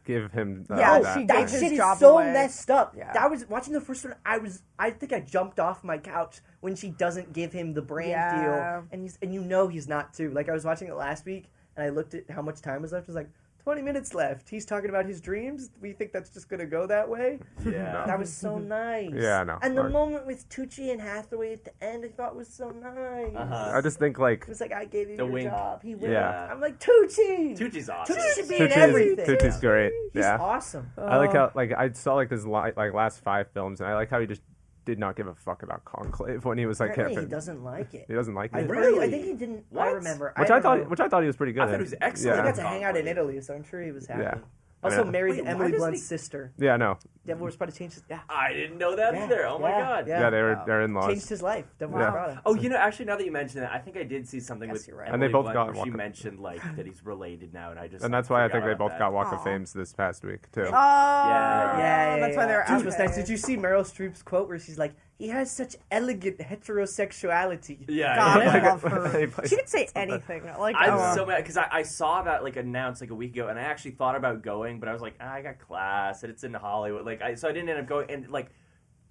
S1: give him.
S4: Yeah,
S1: that.
S4: she
S2: That
S4: gave his
S2: shit is
S4: job
S2: so
S4: away.
S2: messed up.
S4: Yeah.
S2: That was watching the first one. I think I jumped off my couch when she doesn't give him the brand
S4: Yeah.
S2: deal, and he's not too. Like I was watching it last week, and I looked at how much time was left. I was like, 20 minutes left. He's talking about his dreams. We think that's just gonna go that way.
S3: Yeah.
S2: That was so nice.
S1: Yeah, I know.
S2: And the
S1: Like-
S2: moment with Tucci and Hathaway at the end, I thought was so nice.
S3: Uh-huh.
S1: I just think like
S2: It was like, I gave you
S3: The
S2: your
S3: wink.
S2: job. He went.
S1: Yeah.
S2: I'm like, Tucci.
S3: Tucci's awesome.
S2: Tucci should be in
S1: Tucci's,
S2: everything.
S1: Tucci's great.
S2: He's
S1: Yeah.
S2: awesome.
S1: I like how like I saw like his like last 5 films, and I like how he just did not give a fuck about Conclave when he was like
S2: Apparently he doesn't like it.
S1: he doesn't like
S2: I
S1: it.
S3: Really?
S2: think he didn't. I
S3: What?
S2: remember.
S1: Which
S2: I
S1: I thought
S2: don't know.
S1: which I thought he was pretty good.
S3: I thought
S1: in.
S3: he was excellent.
S2: He
S1: Yeah.
S2: got to hang out in
S3: Conclave.
S2: Italy, so I'm sure he was happy.
S1: Yeah.
S2: Also
S1: I mean,
S2: married
S3: Wait,
S2: to
S3: why
S2: Emily
S3: doesn't
S2: Blunt's
S3: he-
S2: sister.
S1: Yeah, no.
S2: Devil Wears Prada changed his. Yeah.
S3: I didn't know that
S2: Yeah,
S3: either. Oh my
S2: yeah,
S3: god.
S2: yeah.
S1: Yeah, they're
S4: Wow.
S1: in laws.
S2: Changed his life. Devil
S1: Yeah.
S2: Wears Prada.
S3: Oh, actually, now that you mention it, I think I did see something
S4: Guess
S3: with
S4: you're right.
S3: Emily
S1: And they both
S3: Blunt
S1: got
S3: where she
S1: Walk of-
S3: mentioned like that he's related now, and I just
S1: And that's why I think
S3: forgot
S1: they
S3: about
S1: both got
S3: that.
S1: Walk of
S4: Aw.
S1: Fame this past week too.
S4: Oh,
S3: Yeah,
S4: that's why they're
S2: Which was nice.
S4: okay.
S2: Did you see Meryl Streep's quote where she's like, "He has such elegant heterosexuality."
S3: Yeah,
S4: God,
S3: yeah.
S4: I love
S1: They
S4: her.
S1: play-
S4: She could say anything. Like,
S3: I'm
S4: oh,
S3: so mad because I saw that like announced like a week ago, and I actually thought about going, but I was like, I got class, and it's in Hollywood, so I didn't end up going. And like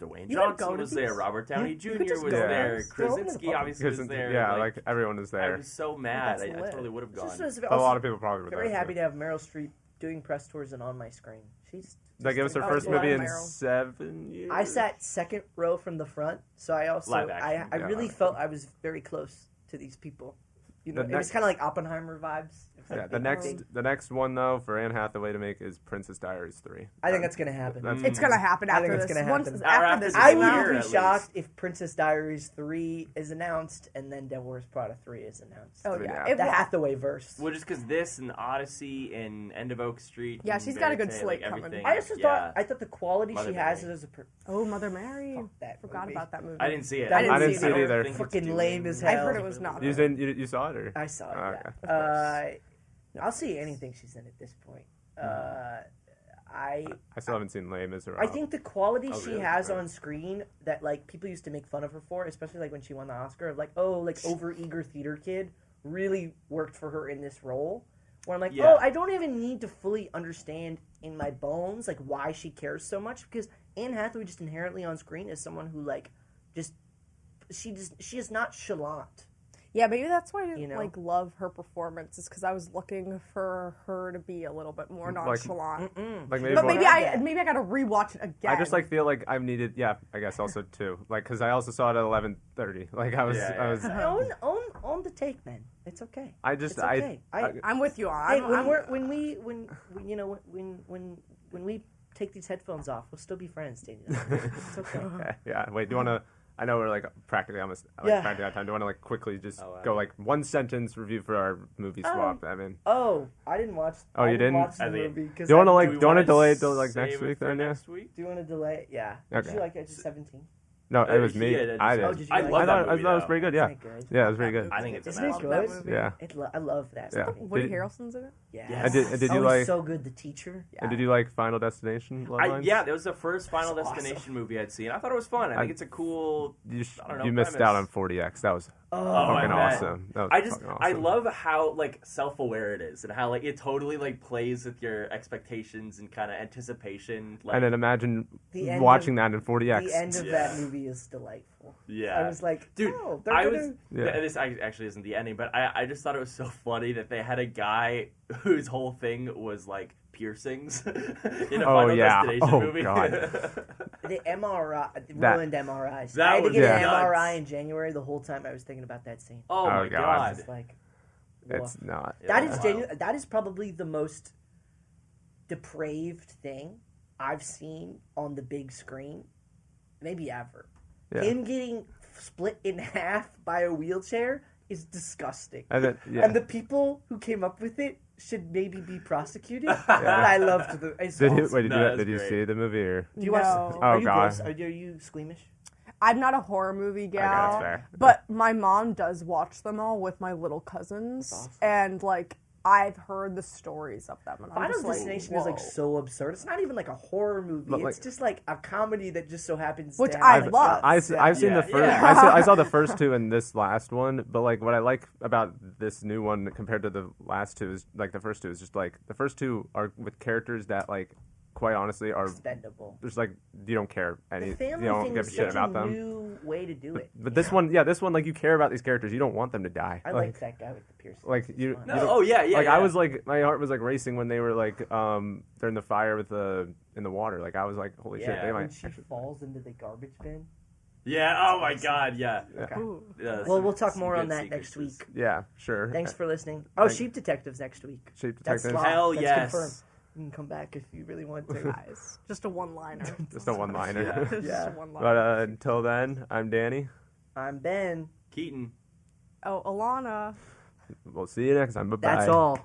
S3: Dwayne
S2: You could go
S3: Johnson
S2: to
S3: was there,
S2: these.
S3: Robert Downey
S2: You
S3: Jr.
S2: could just
S3: was
S1: go to
S3: there,
S2: these. They're open to the
S3: Krasinski
S2: public.
S3: obviously was
S1: Because
S3: there.
S1: yeah, like everyone is
S3: I
S1: there.
S3: was so mad.
S2: That's
S3: I
S2: lit.
S3: totally would have gone.
S2: Just was
S1: A lot of people probably were
S2: very
S1: there,
S2: happy
S1: too.
S2: to have Meryl Streep doing press tours and on my screen. She's.
S1: They gave us her
S4: Oh,
S1: first
S4: yeah.
S1: movie in
S4: Meryl.
S1: 7 years.
S2: I sat second row from the front, so I also
S3: Live action.
S2: I
S1: Yeah,
S2: really
S1: live
S2: felt I was very close to these people. You know,
S1: The
S2: it was
S1: next-
S2: kind of like Oppenheimer vibes. It was
S1: Yeah,
S2: like
S1: the
S2: big-
S1: next one though for Anne Hathaway to make is Princess Diaries 3.
S2: I think that's gonna happen.
S1: That's-
S4: it's gonna happen
S2: I
S4: after
S2: think it's
S4: this.
S2: gonna
S4: Once
S2: happen.
S4: after this,
S2: I
S3: Year,
S2: would
S3: at
S2: be
S3: least.
S2: shocked if Princess Diaries 3 is announced and then Devil Wears Prada 3 is announced.
S4: Oh
S1: I mean,
S4: yeah,
S1: yeah.
S4: It
S2: The
S4: will-
S2: Hathaway verse.
S3: Well, just because this and Odyssey and End of Oak Street.
S4: Yeah,
S3: and
S4: she's got a good
S3: Verite,
S4: slate
S3: like,
S4: coming.
S3: everything.
S2: I also
S3: Yeah.
S2: thought the quality
S3: Mother
S2: she has
S3: Mary.
S2: as a
S4: Oh, Mother Mary.
S2: fuck that
S4: Forgot
S2: movie.
S4: about that movie.
S3: I didn't see it.
S2: I
S1: I didn't see it
S3: don't
S1: either.
S3: think it's
S2: Fucking
S3: doing-
S2: lame as
S4: I
S2: hell.
S4: heard it was not.
S1: You
S4: good.
S1: you saw it or?
S2: I saw it.
S1: Oh,
S2: Yeah.
S1: okay.
S2: I'll see anything she's in at this point. I
S1: I still haven't seen Les Miserables.
S2: I think the quality
S3: Oh,
S2: she
S3: really?
S2: has
S1: Right.
S2: on screen that like people used to make fun of her for, especially like when she won the Oscar, of like, oh, like overeager theater kid, really worked for her in this role. Where I'm like,
S3: Yeah.
S2: oh, I don't even need to fully understand in my bones like why she cares so much, because Anne Hathaway just inherently on screen is someone who like just she is not chalant.
S4: Yeah, maybe that's why I
S2: You
S4: didn't
S2: know?
S4: like love her performance. Is because I was looking for her to be a little bit more
S1: Like-
S4: nonchalant.
S1: Like maybe
S4: But
S1: more-
S4: maybe I gotta rewatch it again.
S1: I just like feel like I've needed, yeah, I guess also too, like because I also saw it at 11:30. Like I was,
S2: Own the take, man. It's okay.
S1: I just,
S2: It's okay.
S4: I'm with you on.
S2: Hey,
S4: I'm,
S2: when we take these headphones off, we'll still be friends, Daniel. It's okay.
S1: Okay, yeah. Wait, do you want to? I know we're like practically almost
S2: Yeah.
S1: practically out of time. Do you want to like quickly just
S3: Oh,
S1: go like one sentence review for our movie swap? I mean,
S2: Oh, I didn't watch.
S1: Oh, you didn't?
S2: Watch the
S3: I think-
S2: movie.
S1: do you want to like
S3: Do we
S1: do you want to
S3: wanna
S1: delay it till like
S3: save
S1: next
S3: it
S1: week
S3: for
S1: then? Yeah.
S3: next week?
S2: Do you want to delay? Yeah.
S1: Okay.
S2: Did you like Edge of 17?
S1: No, it was me.
S3: He did.
S1: I did.
S2: Oh, did you
S3: I
S2: like
S3: love
S2: it?
S3: that
S1: I
S3: movie,
S1: thought it was
S3: though.
S1: pretty good. Yeah.
S2: Isn't it good?
S1: Yeah, it was pretty good.
S3: I think it's
S2: Isn't it
S3: amazing.
S4: Love that
S2: good?
S4: movie.
S1: Yeah.
S2: I love that.
S1: Yeah.
S2: stuff.
S4: Woody
S1: Did-
S4: Harrelson's in it.
S2: Yeah.
S3: Yes.
S1: Did you
S2: oh,
S1: like?
S2: he's so good. The teacher.
S1: And did you like Final Destination? Bloodlines?
S3: Yeah, that was the first Final
S2: That's
S3: Destination
S2: awesome.
S3: movie I'd seen. I thought it was fun. I think it's a cool. I don't know,
S1: You missed
S3: premise.
S1: out on 40X. That was
S2: Oh,
S3: I
S1: fucking
S3: bet.
S1: awesome. That was
S3: I just
S1: fucking
S3: I
S1: awesome.
S3: love how like self-aware it is and how like it totally like plays with your expectations and kind of anticipation. Like,
S1: And then imagine
S2: The end
S1: watching
S2: of-
S1: that in 40X.
S2: the end of
S3: Yeah.
S2: that movie is delightful.
S3: yeah,
S2: I was like,
S3: dude,
S2: oh, they're
S3: I
S2: gonna...
S3: was.
S1: Yeah.
S3: This actually isn't the ending, but I just thought it was so funny that they had a guy whose whole thing was like piercings in a
S1: Oh,
S3: Final
S1: yeah.
S3: Destination
S1: Oh,
S3: movie.
S1: God.
S2: The MRI,
S1: That-
S2: ruined MRIs.
S3: That
S2: I had to
S3: was
S2: get an
S3: nuts.
S2: MRI in January. The whole time I was thinking about that scene.
S3: oh my
S1: God.
S3: god.
S2: It's like,
S1: It's
S2: woof.
S1: not.
S2: That
S3: Yeah.
S2: is genuine. That is probably the most depraved thing I've seen on the big screen, maybe ever.
S1: Yeah.
S2: Him getting split in half by a wheelchair is disgusting.
S1: And then, yeah.
S2: And the people who came up with it should maybe be prosecuted. But I loved the. It's
S1: Did you,
S2: awesome.
S1: wait, did
S3: No,
S1: you,
S3: that's
S1: did you
S3: great.
S1: see the movie or?
S2: Do you watch?
S4: No.
S2: Are
S1: Oh,
S2: you
S1: God.
S2: gross? Are you squeamish?
S4: I'm not a horror movie gal,
S1: that's fair.
S4: but my mom does watch them all with my little cousins,
S2: awesome.
S4: and like I've heard the stories of them. And I'm
S2: Final
S4: just like,
S2: Destination is like
S4: whoa.
S2: so absurd. It's not even like a horror movie.
S1: But,
S2: It's
S1: like-
S2: just like a comedy that just so happens.
S4: Which
S2: to
S4: I
S2: have
S4: love.
S1: I've seen
S3: Yeah,
S1: the first.
S3: yeah.
S1: I saw the first two and this last one. But like, what I like about this new one compared to the last two is like the first two is just like the first two are with characters that like, quite honestly, are
S2: expendable.
S1: just like you don't care
S2: The
S1: any. You
S2: family
S1: don't
S2: thing
S1: give a
S2: is
S1: shit
S2: such
S1: about
S2: a
S1: them.
S2: new way to do it.
S1: But this one, like you care about these characters. You don't want them to die.
S2: I like that guy with the piercing.
S1: like you.
S2: Fun.
S3: No,
S1: you don't-
S3: oh yeah, yeah.
S1: like
S3: yeah.
S1: I was like my heart was like racing when they were like they're in the fire with the in the water. Like I was like holy shit.
S3: Yeah,
S1: They
S2: when
S1: might.
S2: she falls into the garbage bin.
S3: Yeah. Oh my god. Yeah.
S1: Yeah.
S4: Ooh.
S3: Yeah,
S2: Well, we'll talk
S3: some
S2: more on
S3: good
S2: that next week.
S3: sequences.
S1: Yeah, sure.
S2: Thanks for listening. Oh,
S1: Thank-
S2: Sheep Detectives next week.
S1: Sheep
S2: That's
S1: Detectives.
S2: locked.
S3: Hell
S2: That's
S3: yes.
S2: confirmed. You can come back if you really want to.
S4: Guys, just a one-liner.
S1: Just a one-liner.
S3: Yeah.
S4: Just
S2: Yeah.
S4: a one-liner.
S1: But until then, I'm Danny.
S2: I'm Ben.
S3: Keaton.
S4: Oh, Ilana.
S1: We'll see you next time. Bye bye.
S2: That's all.